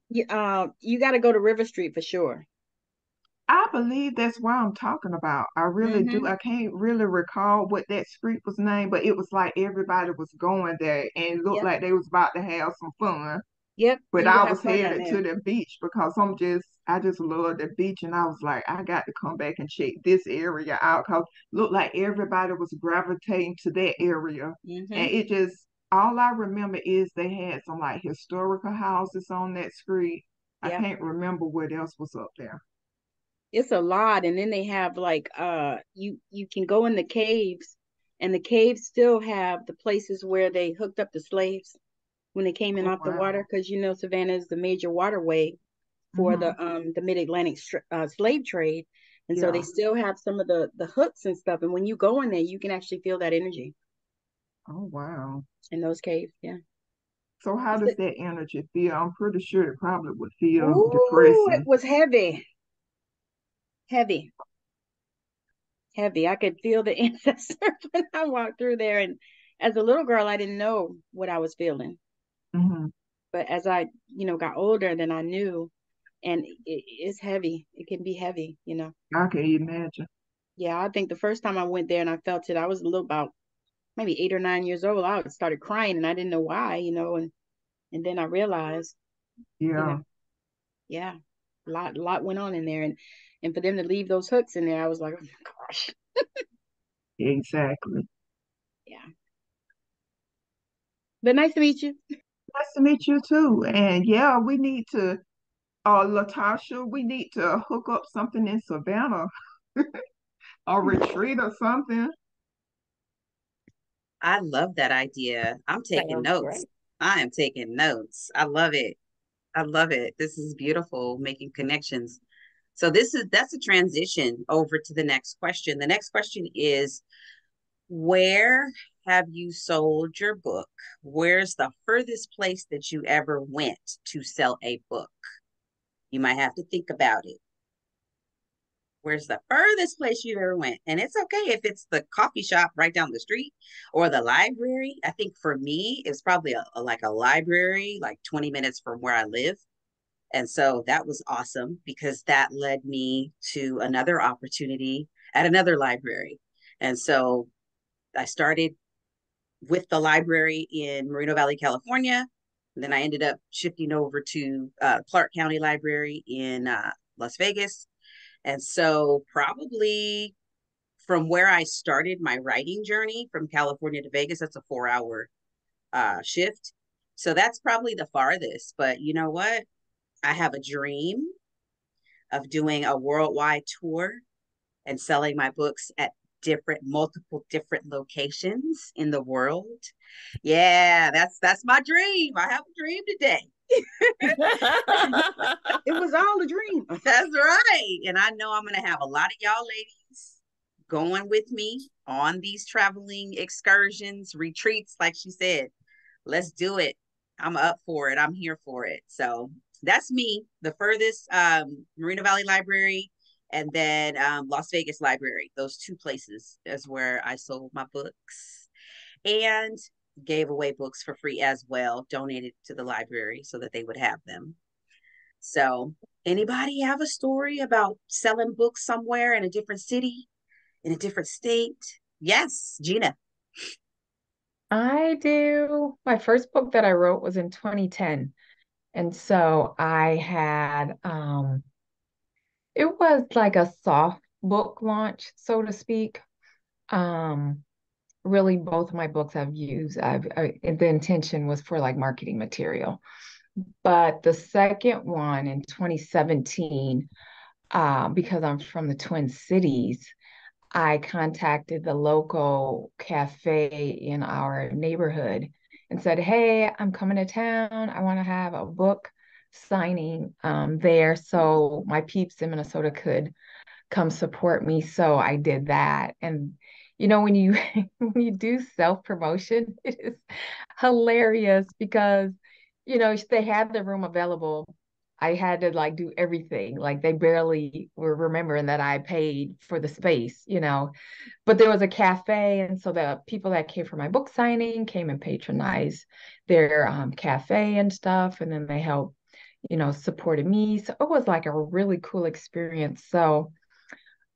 You got to go to River Street for sure. I believe that's what I'm talking about. I really do. Mm-hmm. I can't really recall what that street was named, but it was like everybody was going there and it looked Yep. like they was about to have some fun. Yep. But You will I have was fun down headed there. to the beach because I just love the beach, and I was like, I got to come back and check this area out because looked like everybody was gravitating to that area, Mm-hmm. and it just all I remember is they had some like historical houses on that street. I Yep. can't remember what else was up there. It's a lot, and then they have like you can go in the caves, and the caves still have the places where they hooked up the slaves when they came in Oh off the wow. water, because Savannah is the major waterway for Hmm. the mid-Atlantic slave trade, and so they Yeah. still have some of the hooks and stuff. And when you go in there, you can actually feel that energy Oh wow. in those caves. Yeah. So how It's does the, that energy feel? I'm pretty sure it probably would feel ooh, it depressing. was heavy, heavy, heavy. I could feel the ancestors when I walked through there. And as a little girl, I didn't know what I was feeling. Hmm. But as I got older, then I knew. and it's heavy. It can be heavy, you know. I can imagine. Yeah, I think the first time I went there and I felt it, I was a little about maybe 8 or 9 years old. I started crying and I didn't know why, you know, and then I realized, you know, Yeah, yeah, a lot went on in there, and for them to leave those hooks in there, I was like, oh my gosh, exactly. yeah. But nice to meet you. Nice to meet you too. And yeah, we need to, Latasha, we need to hook up something in Savannah, a retreat or something. I love that idea. I'm taking Sounds notes. great. I am taking notes. I love it. I love it. This is beautiful, making connections. So that's a transition over to the next question. The next question is, where have you sold your book? Where's the furthest place that you ever went to sell a book? You might have to think about it. Where's the furthest place you ever went? And it's okay if it's the coffee shop right down the street or the library. I think for me, it's probably like a library, like 20 minutes from where I live. And so that was awesome because that led me to another opportunity at another library. And so I started with the library in Moreno Valley, California. And then I ended up shifting over to Clark County Library in Las Vegas. And so, probably from where I started my writing journey from California to Vegas, that's a 4 hour shift. So, that's probably the farthest. But you know what? I have a dream of doing a worldwide tour and selling my books at multiple different locations in the world. Yeah, that's my dream. I have a dream today. It was all a dream. That's right. And I know I'm going to have a lot of y'all ladies going with me on these traveling excursions, retreats, like she said. Let's do it. I'm up for it. I'm here for it. So that's me. The furthest Moreno Valley Library and then Las Vegas Library. Those two places is where I sold my books and gave away books for free as well, donated to the library so that they would have them. So, anybody have a story about selling books somewhere in a different city, in a different state? Yes, Gina. I do. My first book that I wrote was in 2010. And so I had it was like a soft book launch, so to speak. Um Really both of my books the intention was for like marketing material. But the second one in 2017, because I'm from the Twin Cities, I contacted the local cafe in our neighborhood and said, "Hey, I'm coming to town. I want to have a book signing there so my peeps in Minnesota could come support me." So I did that. And when you when you do self-promotion, it is hilarious because they had the room available. I had to like do everything. Like they barely were remembering that I paid for the space. But there was a cafe, and so the people that came for my book signing came and patronized their cafe and stuff, and then they helped, supported me. So it was like a really cool experience. So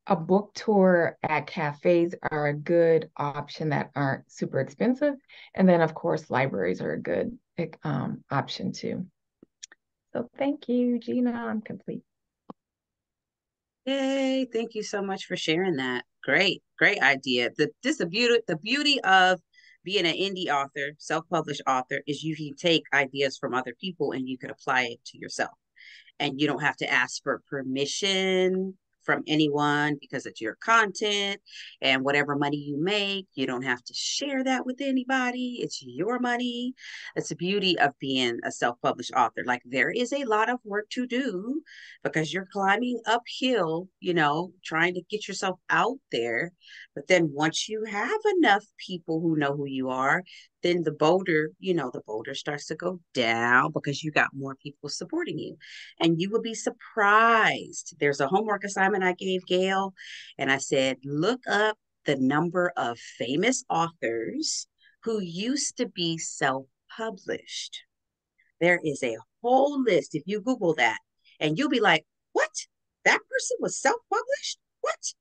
a book tour at cafes are a good option that aren't super expensive. And then, of course, libraries are a good option too. So thank you, Gina. I'm complete. Yay, thank you so much for sharing that. Great, great idea. The beauty of being an indie author, self-published author, is you can take ideas from other people and you can apply it to yourself. And you don't have to ask for permission from anyone because it's your content, and whatever money you make, you don't have to share that with anybody. It's your money. That's the beauty of being a self-published author. Like, there is a lot of work to do because you're climbing uphill, trying to get yourself out there. But then once you have enough people who know who you are, then the boulder starts to go down because you got more people supporting you. And you will be surprised. There's a homework assignment I gave Gail, and I said, look up the number of famous authors who used to be self published. There is a whole list, if you Google that, And you'll be like, what? That person was self-published? What?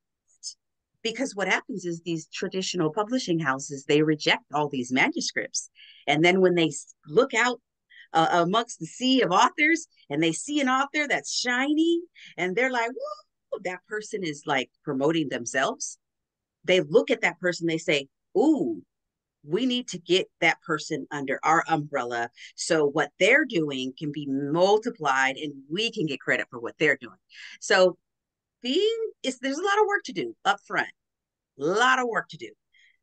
Because what happens is these traditional publishing houses, they reject all these manuscripts. And then when they look out amongst the sea of authors and they see an author that's shiny and they're like, whoa, that person is like promoting themselves. They look at that person, they say, ooh, we need to get that person under our umbrella so what they're doing can be multiplied and we can get credit for what they're doing. So there's a lot of work to do up front, a lot of work to do.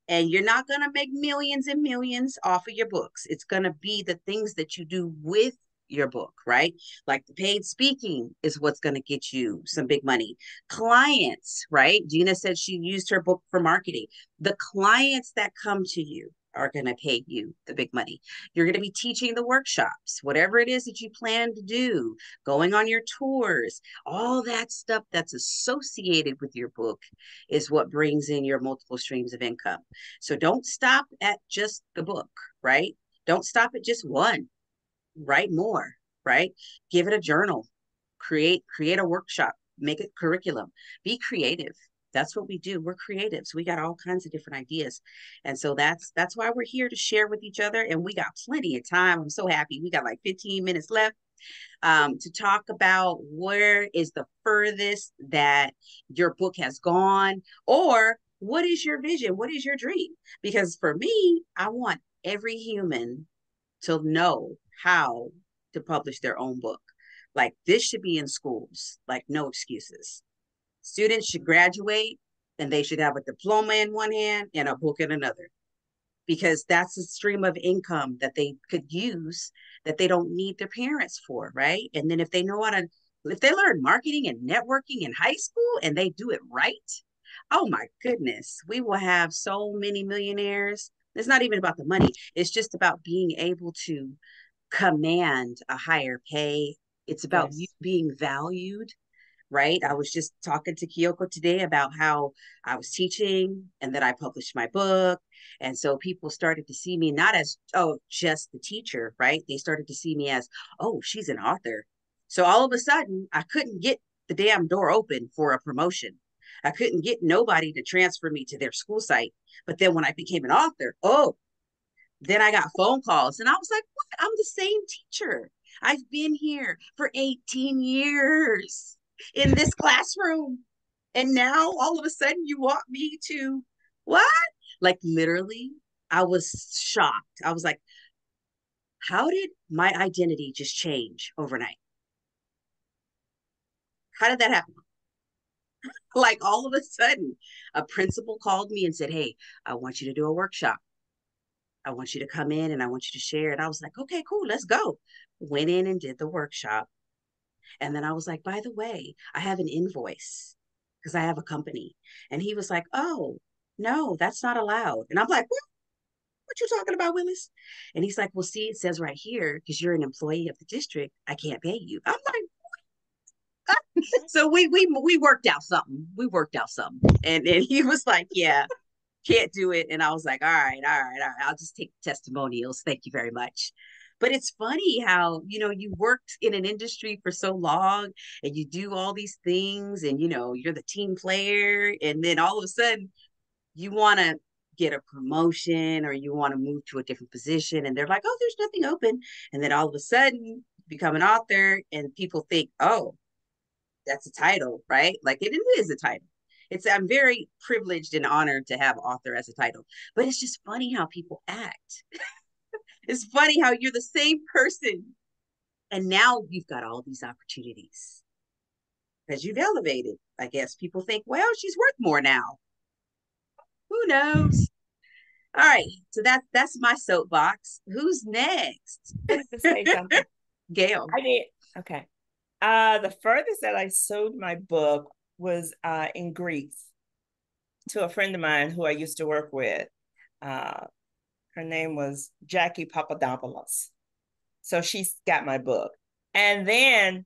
And you're not going to make millions and millions off of your books. It's going to be the things that you do with your book, right? Like the paid speaking is what's going to get you some big money. Clients, right? Gina said she used her book for marketing. The clients that come to you are going to pay you the big money. You're going to be teaching the workshops, whatever it is that you plan to do, going on your tours, all that stuff that's associated with your book is what brings in your multiple streams of income. So don't stop at just the book, right? Don't stop at just one. Write more, right? Give it a journal, create a workshop, make it curriculum, be creative. That's what we do. We're creatives. We got all kinds of different ideas. And so that's why we're here to share with each other. And we got plenty of time. I'm so happy. We got like 15 minutes left to talk about where is the furthest that your book has gone, or what is your vision? What is your dream? Because for me, I want every human to know how to publish their own book. Like this should be in schools, like no excuses. Students should graduate and they should have a diploma in one hand and a book in another, because that's a stream of income that they could use that they don't need their parents for, right? And then if they learn marketing and networking in high school and they do it right, oh my goodness, we will have so many millionaires. It's not even about the money. It's just about being able to command a higher pay. It's about you being valued, right? I was just talking to Kyoko today about how I was teaching and that I published my book. And so people started to see me not as, oh, just the teacher, right? They started to see me as, oh, she's an author. So all of a sudden, I couldn't get the damn door open for a promotion. I couldn't get nobody to transfer me to their school site. But then when I became an author, oh, then I got phone calls and I was like, what? I'm the same teacher. I've been here for 18 years in this classroom. And now all of a sudden you want me to what? Like literally, I was shocked. I was like, how did my identity just change overnight? How did that happen? Like all of a sudden, a principal called me and said, hey, I want you to do a workshop. I want you to come in and I want you to share. And I was like, okay, cool, let's go. Went in and did the workshop. And then I was like, by the way, I have an invoice because I have a company. And he was like, oh, no, that's not allowed. And I'm like, what you talking about, Willis? And he's like, well, see, it says right here, because you're an employee of the district, I can't pay you. I'm like, so we worked out something. We worked out something. And he was like, yeah, can't do it. And I was like, all right. I'll just take testimonials. Thank you very much. But it's funny how, you worked in an industry for so long and you do all these things and, you're the team player. And then all of a sudden you want to get a promotion or you want to move to a different position. And they're like, oh, there's nothing open. And then all of a sudden you become an author and people think, oh, that's a title, right? Like it is a title. I'm very privileged and honored to have author as a title, but it's just funny how people act. It's funny how you're the same person and now you've got all these opportunities because you've elevated. I guess people think, well, she's worth more now. Who knows? All right, so that's my soapbox. Who's next? To say something. Gail. I did. Okay. The furthest that I sold my book was in Greece to a friend of mine who I used to work with. Her name was Jackie Papadopoulos. So she got my book. And then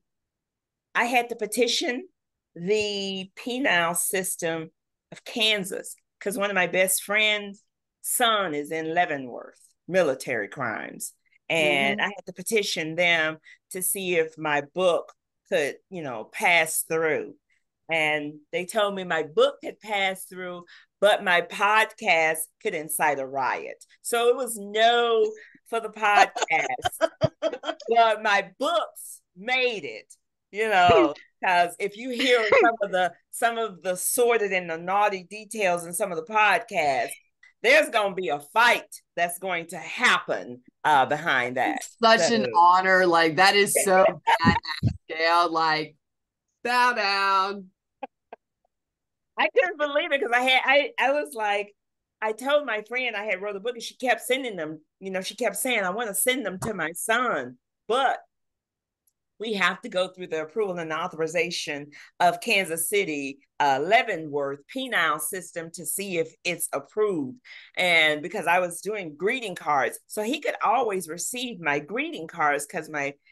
I had to petition the penal system of Kansas because one of my best friends' son is in Leavenworth, military crimes. And I had to petition them to see if my book could, pass through. And they told me my book had passed through, but my podcast could incite a riot. So it was no for the podcast, but my books made it, because if you hear some of the sordid and the naughty details in some of the podcasts, there's going to be a fight that's going to happen behind that. Such an honor. Like, that is so badass, Gail. Like, bow down. I couldn't believe it because I was like, I told my friend I had wrote a book and she kept sending them, she kept saying, I want to send them to my son, but we have to go through the approval and authorization of Kansas City Leavenworth penile system to see if it's approved. And because I was doing greeting cards, so he could always receive my greeting cards because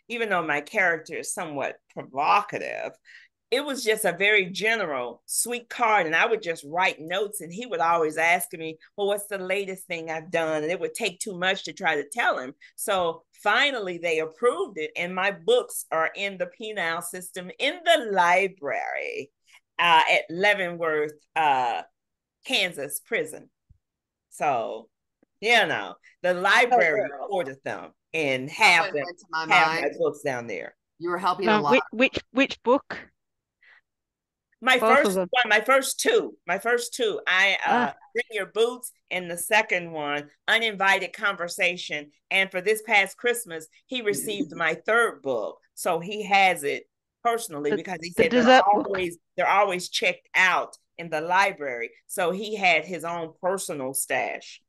even though my character is somewhat provocative, it was just a very general, sweet card. And I would just write notes and he would always ask me, well, what's the latest thing I've done? And it would take too much to try to tell him. So finally they approved it. And my books are in the penile system in the library at Leavenworth, Kansas prison. So, the library ordered them and have my books down there. You were helping a lot. Which book? My first two. I Bring Your Boots, and the second one, Uninvited Conversation. And for this past Christmas, he received my third book. So he has it personally because he said they're always checked out in the library. So he had his own personal stash.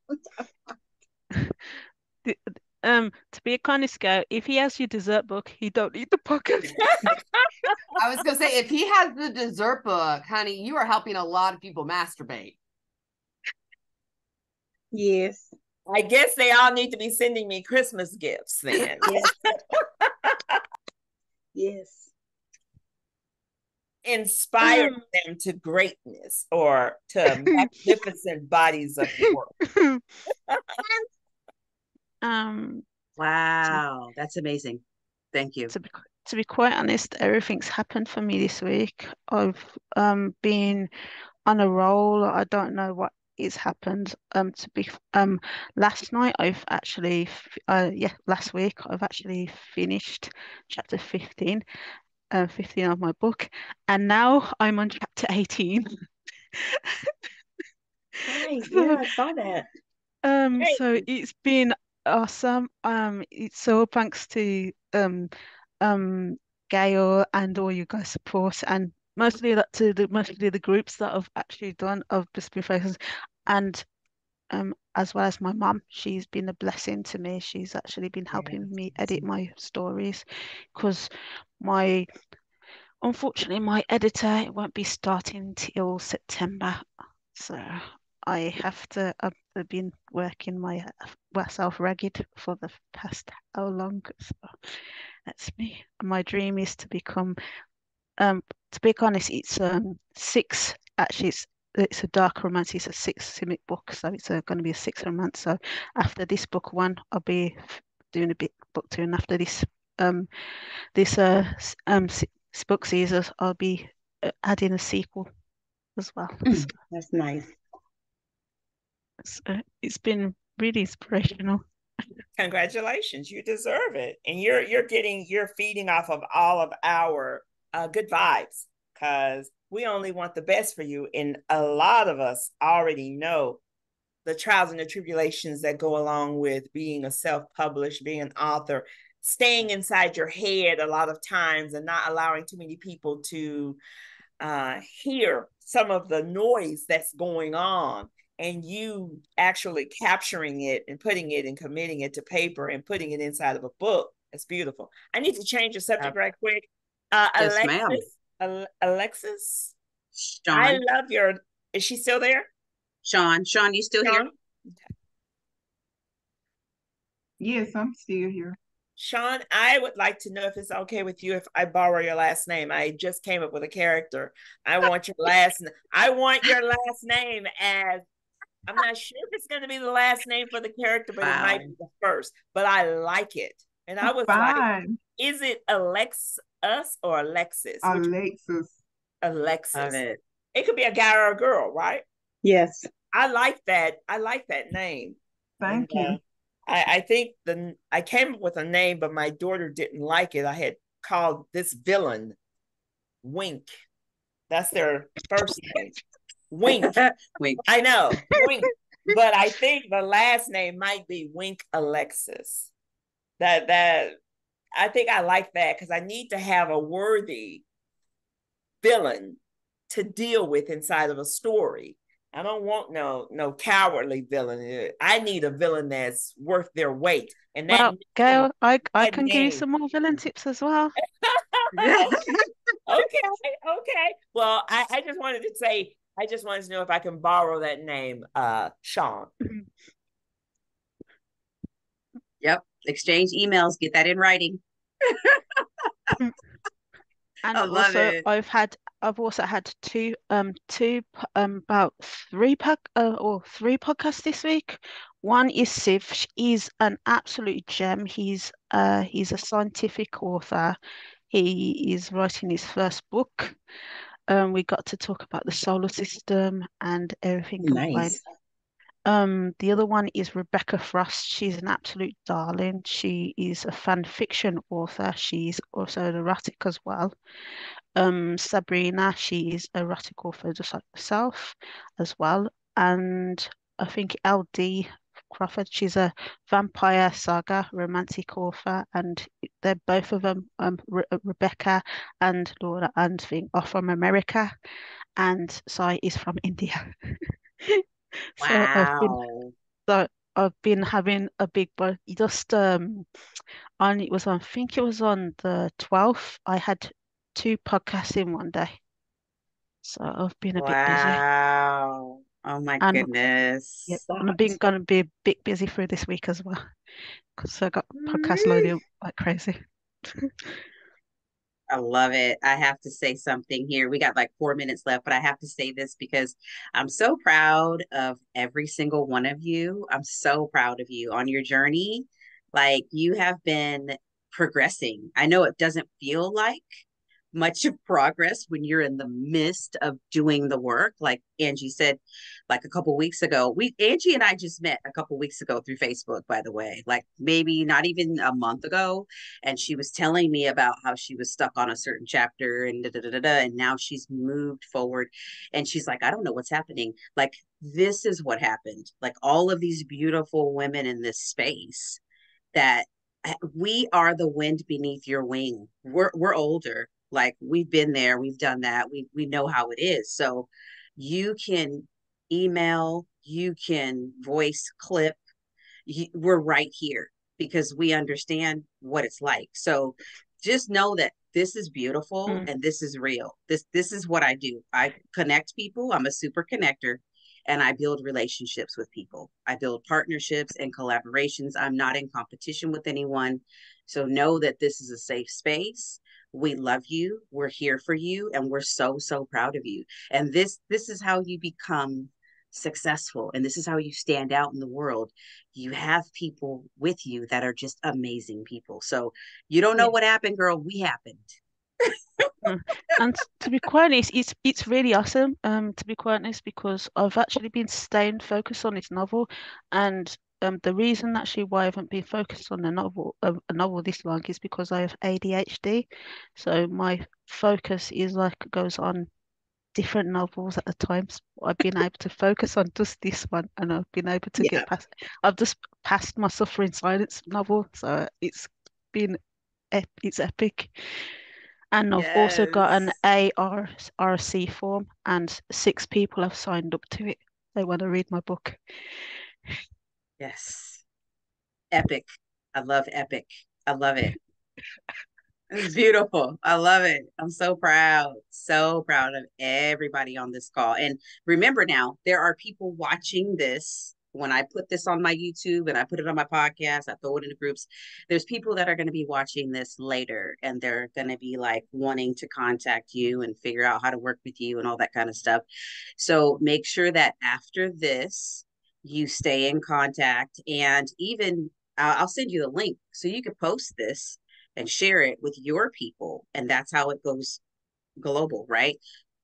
To be a kind of scout, if he has your dessert book, he don't need the pocket. I was gonna say, if he has the dessert book, honey, you are helping a lot of people masturbate. Yes. I guess they all need to be sending me Christmas gifts then. Yes. Yes. Inspire them to greatness or to magnificent bodies of work. Wow, that's amazing. Thank you. To be quite honest, everything's happened for me this week. I've been on a roll. I don't know what is happened. Last night I've actually last week I've actually finished chapter 15 of my book, and now I'm on chapter 18. Right, yeah, I saw that. So it's been awesome. It's all thanks to Gail and all you guys' support, and mostly the groups that I've actually done. I've just been focused, and as well as my mum, she's been a blessing to me. She's actually been helping me edit my stories because unfortunately my editor won't be starting till September, so I have to. I've been working myself ragged for the past how long? So that's me. My dream is to become. To be honest, it's six. Actually, it's a dark romance. It's a 6 comic book, so it's going to be a 6 romance. So after this book one, I'll be doing a bit book two, and after this book series, I'll be adding a sequel as well. So that's nice. It's been really inspirational. Congratulations, you deserve it, and you're feeding off of all of our good vibes because we only want the best for you, and a lot of us already know the trials and the tribulations that go along with being a self-published, being an author, staying inside your head a lot of times and not allowing too many people to hear some of the noise that's going on, and you actually capturing it and putting it and committing it to paper and putting it inside of a book. It's beautiful. I need to change the subject right quick. Yes, Alexis, Sean. I love is she still there? Sean, you still here? Okay. Yes, I'm still here. Sean, I would like to know if it's okay with you if I borrow your last name. I just came up with a character. I want your last name as, I'm not sure if it's going to be the last name for the character, but it might be the first. But I like it. And I was like, Fine. is it Alexis or Alexis? Alexis. Love Alexis. it. It could be a guy or a girl, right? Yes. I like that. I like that name. And Thank you. I think I came up with a name, but my daughter didn't like it. I had called this villain Wink. That's their first name. Wink. Wink. I know, Wink. But I think the last name might be Wink Alexis. That I think I like that because I need to have a worthy villain to deal with inside of a story. I don't want no cowardly villain. I need a villain that's worth their weight. And Well, name, Gail, I that can give you name. some more villain tips as well. Okay, okay. Well, I just wanted to say, I just wanted to know if I can borrow that name, Sean. Yep. Exchange emails. Get that in writing. And I love also it. I've also had about three podcasts this week. One is Siv. He's an absolute gem. He's a scientific author. He is writing his first book. We got to talk about the solar system and everything combined. Nice. The other one is Rebecca Frost. She's an absolute darling. She is a fan fiction author. She's also an erotic as well. Sabrina, she is erotic author just like myself as well. And I think LD Crawford, she's a vampire saga romantic author, and they're both of them, Rebecca and Laura and thing are from America, and Sai is from India. So Wow. so I've been having a big but just on it was on I think it was on the 12th. I had two podcasts in one day. So I've been a bit busy. Wow. Oh my And yeah, goodness. and I've been gonna be a bit busy through this week as well. Because I got podcasts loaded up like crazy. I love it. I have to say something here. We got like 4 minutes left, but I have to say this because I'm so proud of every single one of you. I'm so proud of you on your journey. Like you have been progressing. I know it doesn't feel like much of progress when you're in the midst of doing the work. Like Angie said, like a couple weeks ago, Angie and I just met a couple weeks ago through Facebook, by the way, like maybe not even a month ago. And she was telling me about how she was stuck on a certain chapter and da, da, da, da, da, and now she's moved forward. And she's like, I don't know what's happening. Like, this is what happened. Like all of these beautiful women in this space that we are the wind beneath your wing. We're older. Like we've been there, we've done that. We know how it is. So you can email, you can voice clip. We're right here because we understand what it's like. So just know that this is beautiful Mm. and this is real. This is what I do. I connect people. I'm a super connector and I build relationships with people. I build partnerships and collaborations. I'm not in competition with anyone. So know that this is a safe space. We love you. We're here for you and we're so proud of you. And this is how you become successful and this is how you stand out in the world. You have people with you that are just amazing people. So you don't know Yeah. what happened, girl. We happened. Mm. And to be quite honest, it's really awesome. To be quite honest, because I've actually been staying focused on this novel, and the reason actually why I haven't been focused on a novel this long is because I have ADHD. So my focus is like goes on different novels at the times. I've been able to focus on just this one, and I've been able to Yeah. get past. I've just passed my Suffering Silence novel, so been it's epic. And I've also got an Yes. ARC form, and 6 people have signed up to it. They want to read my book. Yes. Epic. I love epic. I love it. It's beautiful. I love it. I'm so proud of everybody on this call. And remember now, there are people watching this. When I put this on my YouTube and I put it on my podcast, I throw it in the groups. There's people that are going to be watching this later and they're going to be like wanting to contact you and figure out how to work with you and all that kind of stuff. So make sure that after this, you stay in contact and even I'll send you the link so you can post this and share it with your people. And that's how it goes global, right?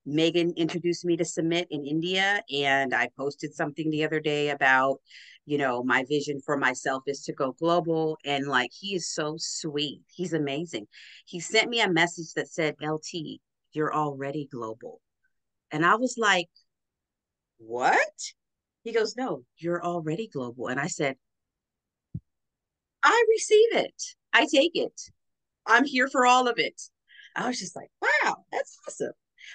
Megan introduced me to Submit in India, and I posted something the other day about, my vision for myself is to go global. And like, he is so sweet. He's amazing. He sent me a message that said, LT, you're already global. And I was like, what? He goes, no, you're already global. And I said, I receive it. I take it. I'm here for all of it. I was just like, wow, that's awesome.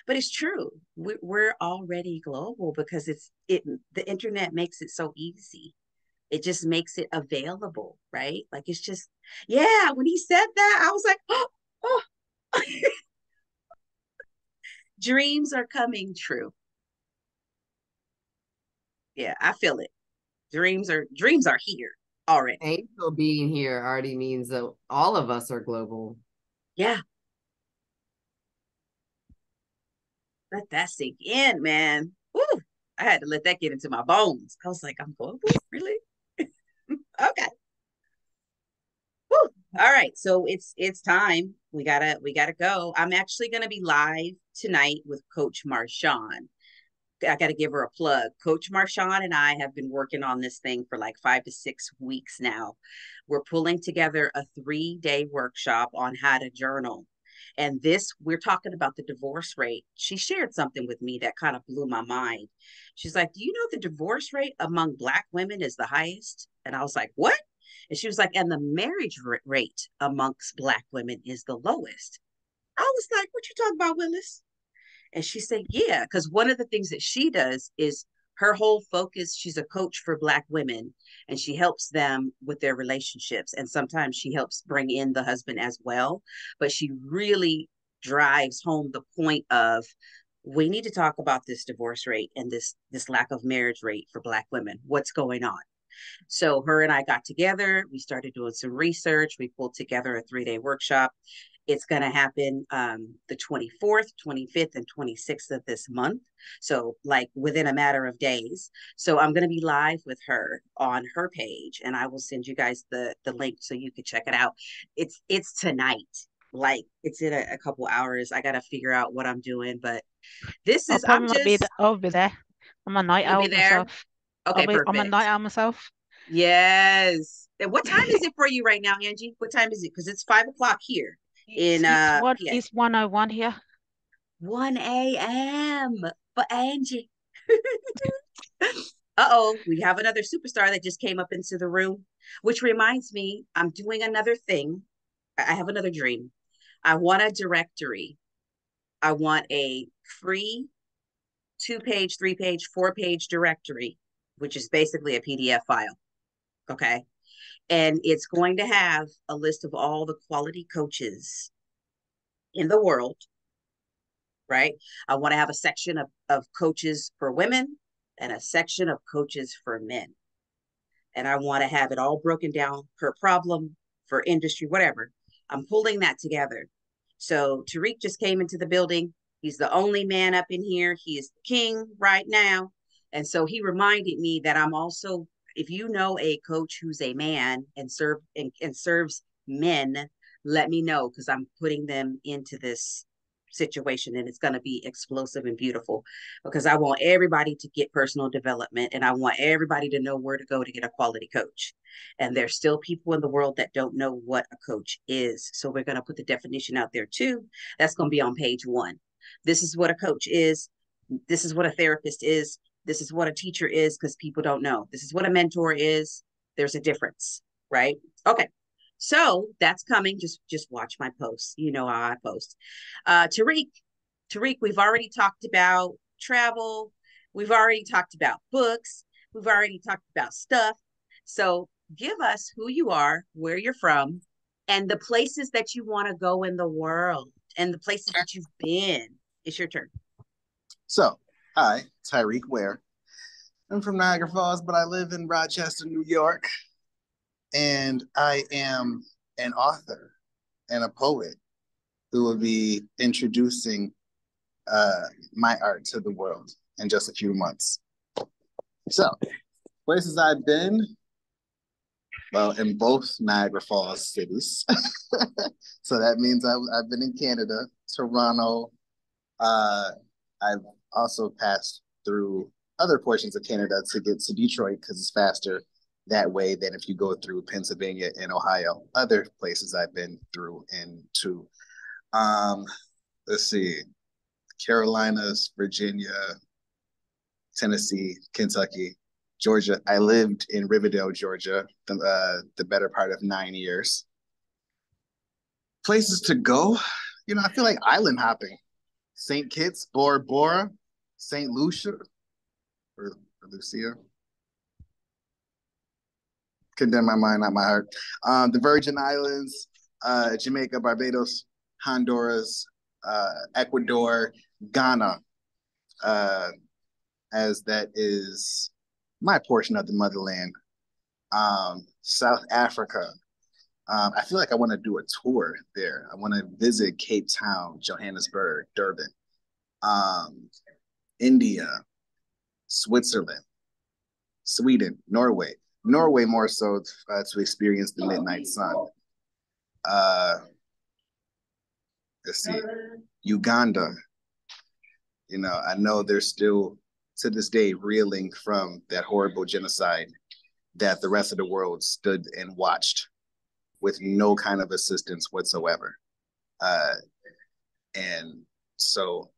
But it's true. We're already global because the internet makes it so easy. It just makes it available, right? Like it's just, yeah, when he said that, I was like, oh. Dreams are coming true. Yeah, I feel it. Dreams are here already. Angel being here already means that all of us are global. Yeah. Let that sink in, man. Woo. I had to let that get into my bones. I was like, I'm global? Really? Okay. Woo. All right. So it's time. We gotta go. I'm actually gonna be live tonight with Coach Marshawn. I got to give her a plug. Coach Marshawn and I have been working on this thing for like 5 to 6 weeks now. We're pulling together a 3-day workshop on how to journal. And we're talking about the divorce rate. She shared something with me that kind of blew my mind. She's like, do you know the divorce rate among Black women is the highest? And I was like, what? And she was like, and the marriage rate amongst Black women is the lowest. I was like, what you talking about, Willis? And she said, yeah, because one of the things that she does is her whole focus, she's a coach for Black women and she helps them with their relationships. And sometimes she helps bring in the husband as well. But she really drives home the point of we need to talk about this divorce rate and this lack of marriage rate for Black women. What's going on? So her and I got together. We started doing some research. We pulled together a 3-day workshop. It's going to happen the 24th, 25th, and 26th of this month. So like within a matter of days. So I'm going to be live with her on her page, and I will send you guys the link so you can check it out. It's tonight. Like it's in a couple hours. I got to figure out what I'm doing, but I'll I'm probably be just, I'll be there. I'm a night you'll be owl there. myself. Okay, I'm a night perfect. owl myself. Yes. And what time is it for you right now, Angie? What time is it? Because it's 5 o'clock here in PA. It's 101 here. 1 a.m. for Angie. Uh-oh, we have another superstar that just came up into the room, which reminds me, I'm doing another thing. I have another dream. I want a directory. I want a free 2-page, 3-page, 4-page directory, which is basically a PDF file. Okay. And it's going to have a list of all the quality coaches in the world, right? I want to have a section of coaches for women and a section of coaches for men. And I want to have it all broken down per problem, for industry, whatever. I'm pulling that together. So Tariq just came into the building. He's the only man up in here. He is the king right now. And so he reminded me that I'm also, if you know a coach who's a man and serves men, let me know because I'm putting them into this situation and it's going to be explosive and beautiful because I want everybody to get personal development and I want everybody to know where to go to get a quality coach. And there's still people in the world that don't know what a coach is. So we're going to put the definition out there too. That's going to be on page 1. This is what a coach is. This is what a therapist is. This is what a teacher is because people don't know. This is what a mentor is. There's a difference, right? Okay. So that's coming. Just watch my posts. You know how I post. Tariq, we've already talked about travel. We've already talked about books. We've already talked about stuff. So give us who you are, where you're from, and the places that you want to go in the world and the places that you've been. It's your turn. So, hi, Tyreek Ware. I'm from Niagara Falls, but I live in Rochester, New York. And I am an author and a poet who will be introducing my art to the world in just a few months. So, places I've been, Well, in both Niagara Falls cities. So that means I've been in Canada, Toronto. I've also passed through other portions of Canada to get to Detroit because it's faster that way than if you go through Pennsylvania and Ohio. Other places I've been through and to. Um, let's see, Carolinas, Virginia, Tennessee, Kentucky, Georgia. I lived in Riverdale, Georgia, the better part of 9 years. Places to go, I feel like island hopping. St. Kitts, Bora Bora, St. Lucia, or Lucia. Condemn my mind, not my heart. The Virgin Islands, Jamaica, Barbados, Honduras, Ecuador, Ghana, as that is my portion of the motherland. South Africa. I feel like I want to do a tour there. I want to visit Cape Town, Johannesburg, Durban, India, Switzerland, Sweden, Norway. Norway more so to experience the midnight sun. Let's see, Uganda. I know they're still to this day reeling from that horrible genocide that the rest of the world stood and watched with no kind of assistance whatsoever. And so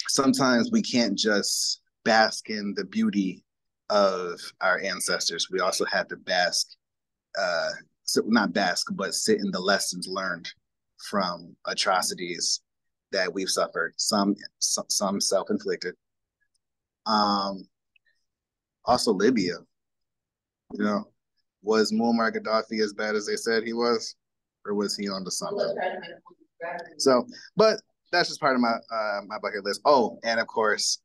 sometimes we can't just bask in the beauty of our ancestors. We also have to not bask, but sit in the lessons learned from atrocities that we've suffered, some self-inflicted. Also Libya, was Muammar Gaddafi as bad as they said he was, or was he onto something? So, but that's just part of my bucket list. Oh, and of course,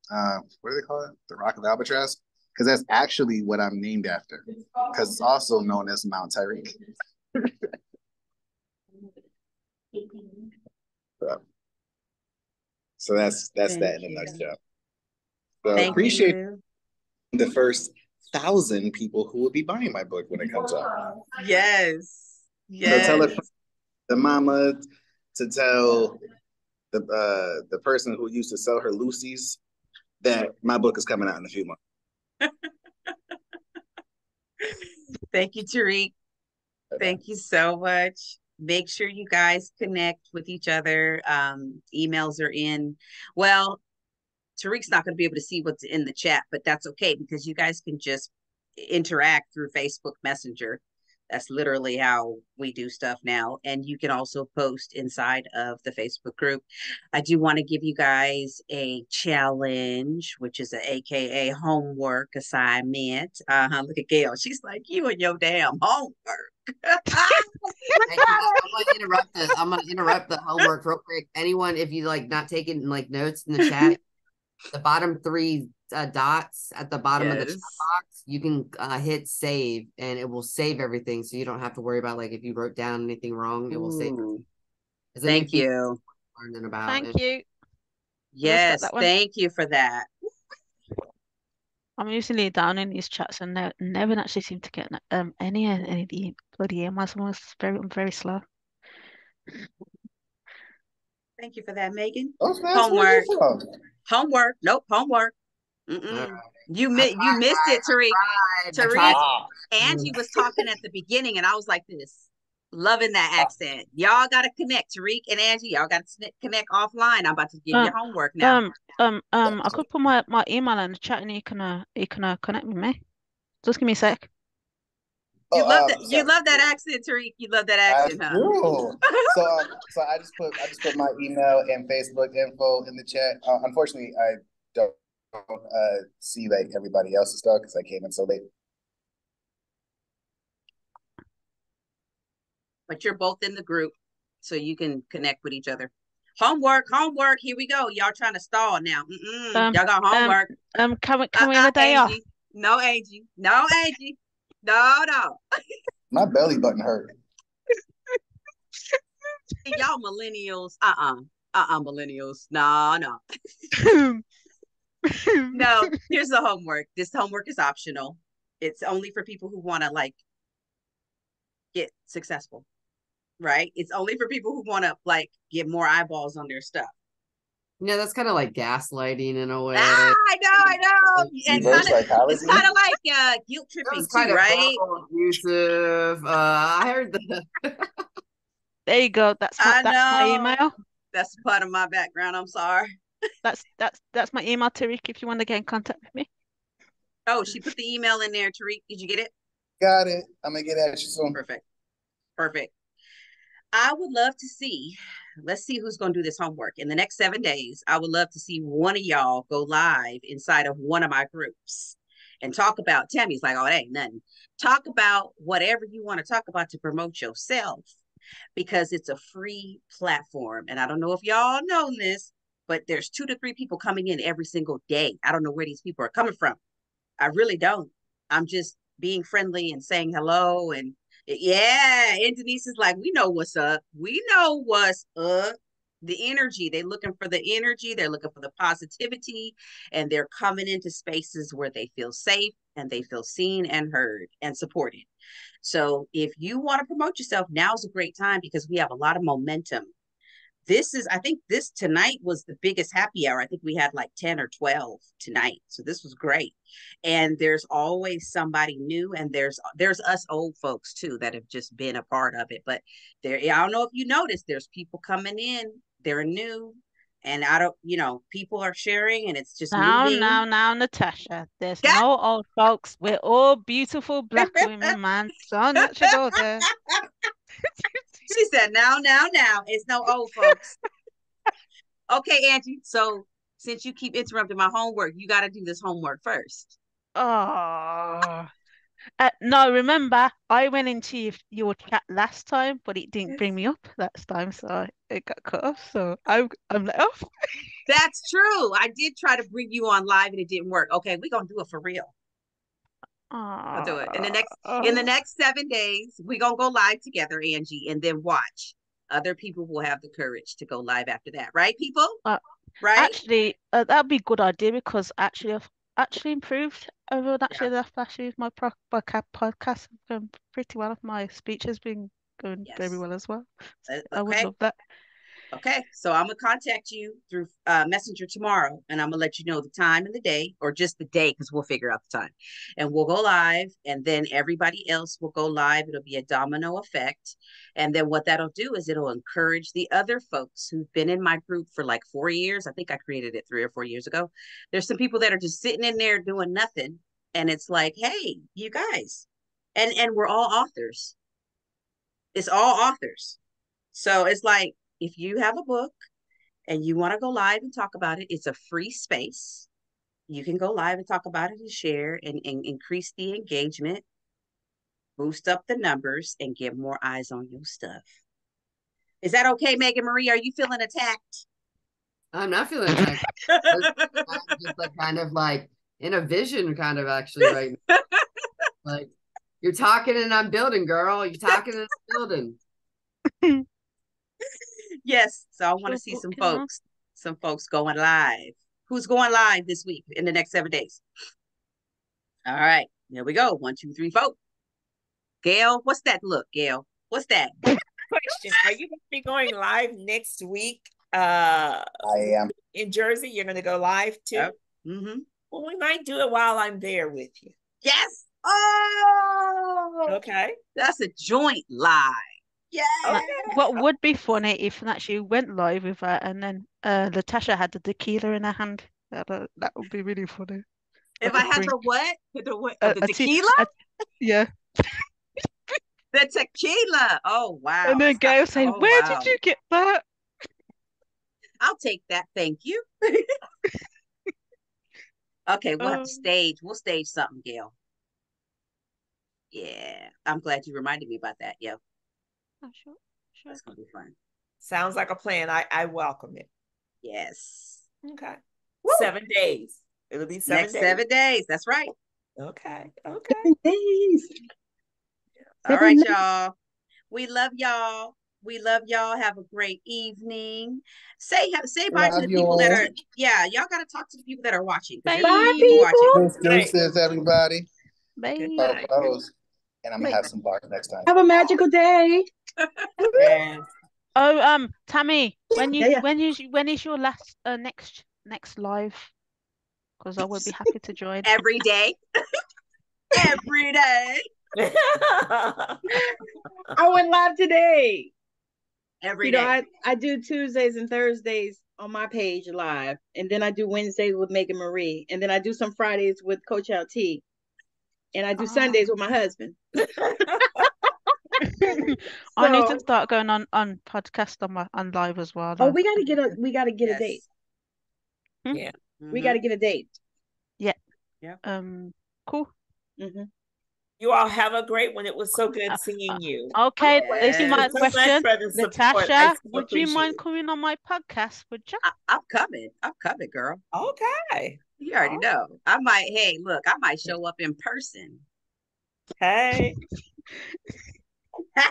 what do they call it? The Rock of Albatross, because that's actually what I'm named after. Because it's also known as Mount Tyreek. So that's that in a nutshell. So Thank appreciate you. The first 1,000 people who will be buying my book when it comes out. Yes. So tell Yes. the mama to tell the person who used to sell her Lucy's that my book is coming out in a few months. Thank you, Tariq. Thank you so much. Make sure you guys connect with each other. Emails are in. Well, Tariq's not going to be able to see what's in the chat, but that's okay because you guys can just interact through Facebook Messenger. That's literally how we do stuff now. And you can also post inside of the Facebook group. I do want to give you guys a challenge, which is a AKA homework assignment. Look at Gail. She's like, you and your damn homework. Hey, I'm gonna interrupt the homework real quick. Anyone, if you not taking notes in the chat, the bottom three dots at the bottom of the chat box, you can hit save and it will save everything, so you don't have to worry about if you wrote down anything wrong. It will save it. Thank you. Learning about Thank you. Yes, thank you for that. I'm usually down in these chats and never actually seem to get any of the bloody emails. I'm very slow. Thank you for that, Megan. Homework. Homework. Nope. Homework. You missed it, Tariq. Tariq. Angie was talking at the beginning, and I was like this, loving that accent. Y'all got to connect, Tariq and Angie. Y'all got to connect offline. I'm about to give you homework now. I could put my email in the chat, and you can connect with me. Just give me a sec. You love that. You love that accent, Tariq. You love that accent, huh? So I just put my email and Facebook info in the chat. Unfortunately, I don't see everybody else's stuff because I came in so late. But you're both in the group, so you can connect with each other. Homework. Here we go. Y'all trying to stall now. Y'all got homework. Can we have a day off? No, Angie. No. My belly button hurt. Y'all millennials. Millennials. No. No, here's the homework. This homework is optional. It's only for people who want to get successful, right? It's only for people who want to like get more eyeballs on their stuff. Yeah, that's kind of like gaslighting in a way. I know. And Reverse it's psychology. kind of like guilt It tripping was kind too, of right? verbal, abusive. I heard the There you go. That's I my know. email. That's part of my background. I'm sorry. That's my email, Tariq, if you want to get in contact with me. Oh, she put the email in there, Tariq. Did you get it? Got it. I'm gonna get at you soon. Perfect. Perfect. I would love to see, let's see who's going to do this homework. In the next 7 days, I would love to see one of y'all go live inside of one of my groups and talk about, Tammy's like, oh, it ain't nothing. Talk about whatever you want to talk about to promote yourself because it's a free platform. And I don't know if y'all know this, but there's 2 to 3 people coming in every single day. I don't know where these people are coming from. I really don't. I'm just being friendly and saying hello. And yeah, and Denise is like, we know what's up. We know what's up. The energy, they're looking for the energy, they're looking for the positivity, and they're coming into spaces where they feel safe and they feel seen and heard and supported. So if you want to promote yourself, now's a great time because we have a lot of momentum. I think this tonight was the biggest happy hour. I think we had like 10 or 12 tonight. So this was great. And there's always somebody new, and there's us old folks too that have just been a part of it. But I don't know if you noticed, there's people coming in, they're new, and I don't, people are sharing and it's just moving. Now, Natasha. There's no old folks. We're all beautiful black women, man. Don't let you go there. She said, now, it's no old folks. Okay, Angie. So since you keep interrupting my homework, you got to do this homework first. Oh, no, remember, I went into your chat last time, but it didn't bring me up last time, so it got cut off. So I'm let off. That's true. I did try to bring you on live and it didn't work. Okay, we're gonna do it for real. I'll do it. In the next 7 days, we're gonna go live together, Angie, and then watch. Other people will have the courage to go live after that, right, people? Right? Actually, that'd be a good idea because actually I've actually improved over last my podcast. I've done pretty well. My speech has been going very well as well. So I would love that. Okay, so I'm gonna contact you through Messenger tomorrow, and I'm gonna let you know the time and the day, or just the day, because we'll figure out the time, and we'll go live, and then everybody else will go live. It'll be a domino effect, and then what that'll do is it'll encourage the other folks who've been in my group for like 4 years. I think I created it 3 or 4 years ago. There's some people that are just sitting in there doing nothing, and it's like, hey, you guys, and we're all authors. It's all authors, so it's like, if you have a book and you want to go live and talk about it, it's a free space. You can go live and talk about it and share and increase the engagement, boost up the numbers, and get more eyes on your stuff. Is that okay, Megan Marie? Are you feeling attacked? I'm not feeling attacked. I'm just like kind of like in a vision kind of actually right now. Like, you're talking and I'm building, girl. You're talking and I'm building. Yes. So I want to see some folks going live. Who's going live this week in the next 7 days? All right. Here we go. 1, 2, 3, 4. Gail, what's that look, Gail? What's that? Question. Are you going to be going live next week? I am. In Jersey, you're going to go live too? Yep. Mm-hmm. Well, we might do it while I'm there with you. Yes. Oh. Okay. That's a joint live. Yeah. Okay. What would be funny if actually went live with her and then Natasha had the tequila in her hand. That would be really funny. If I had the what? The tequila? Yeah. The tequila. Oh, wow. And then Gail saying, where did you get that? I'll take that. Thank you. Okay, we'll have to stage. We'll stage something, Gail. Yeah. I'm glad you reminded me about that. Yeah. Oh, sure. That's going to be fun. Sounds like a plan. I welcome it. Yes. Okay. Woo! 7 days. It'll be 7 days. Next 7 days. That's right. Okay. 7 days. All right, y'all. We love y'all. We love y'all. Have a great evening. Say bye to the people that are. Yeah, y'all got to talk to the people that are watching. Bye, people. Deuces, everybody. Bye. Good night. and I'm gonna have some bars next time. Have a magical day. Yeah. Oh, Tammy, Yeah. when is your last next live? Because I would be happy to join. Every day. Every day. I went live today. Every day. I do Tuesdays and Thursdays on my page live, and then I do Wednesdays with Megan Marie, and then I do some Fridays with Coach LT, and I do Sundays with my husband. I need to start going on podcast on live as well. Oh, we gotta get a date. Yeah. We gotta get a date. Yeah. Yeah. Cool. Mm-hmm. You all have a great one. It was so good seeing you. Okay, this is my Yes. So much question. for the support. I Natasha, so would you appreciate mind it. coming on my podcast? Would you? I'm coming. I'm coming, girl. Okay. You already know. Hey, look, I might show up in person. Hey.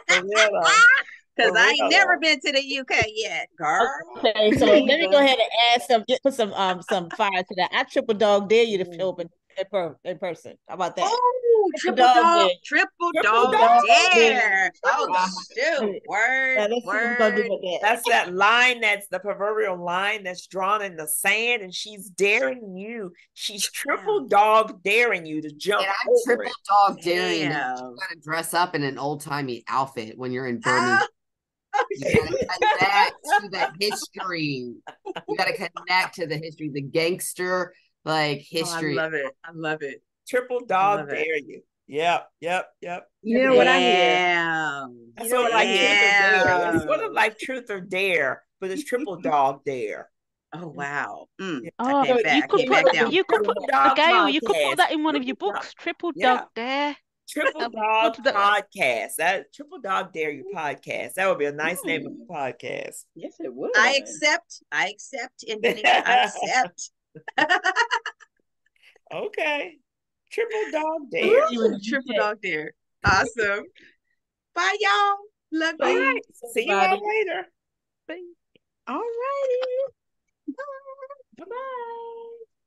For real though. Because For I real ain't never though. been to the UK yet, girl. Okay, so let me go ahead and add put some fire to that. I triple dog dare you to show up in person. How about that? Oh, triple dog dare. Oh, shoot. Word, Yeah, let's see what we're gonna do word. with that. That's that line, that's the proverbial line that's drawn in the sand, and she's daring you. She's triple dog daring you to jump And I'm over triple it. dog daring you. You Damn. gotta dress up in an old timey outfit when you're in Birmingham. Oh, You gotta connect to the history. You gotta connect to the history, the gangster history. I love it. I love it. Triple I dog love it. dare you. Yep. You know what I hear? Damn. That's You know sort of what I like truth or dare. It's sort of Damn. like truth or dare, but it's triple dog dare. Oh, wow. I Oh, came back. you I could came back put down. you could Triple put dog Gail. You could put podcast. that in one of your Triple dog. books. Triple Yeah. dog dare. Triple Dog Podcast. That Triple Dog Dare You podcast. That would be a nice name of a podcast. Yes, it would. I accept, Infinity. I accept. Okay. Triple Dog Dare. Triple dog dare. Awesome. Bye, y'all. Love All you. right. See you all later. Bye. All right.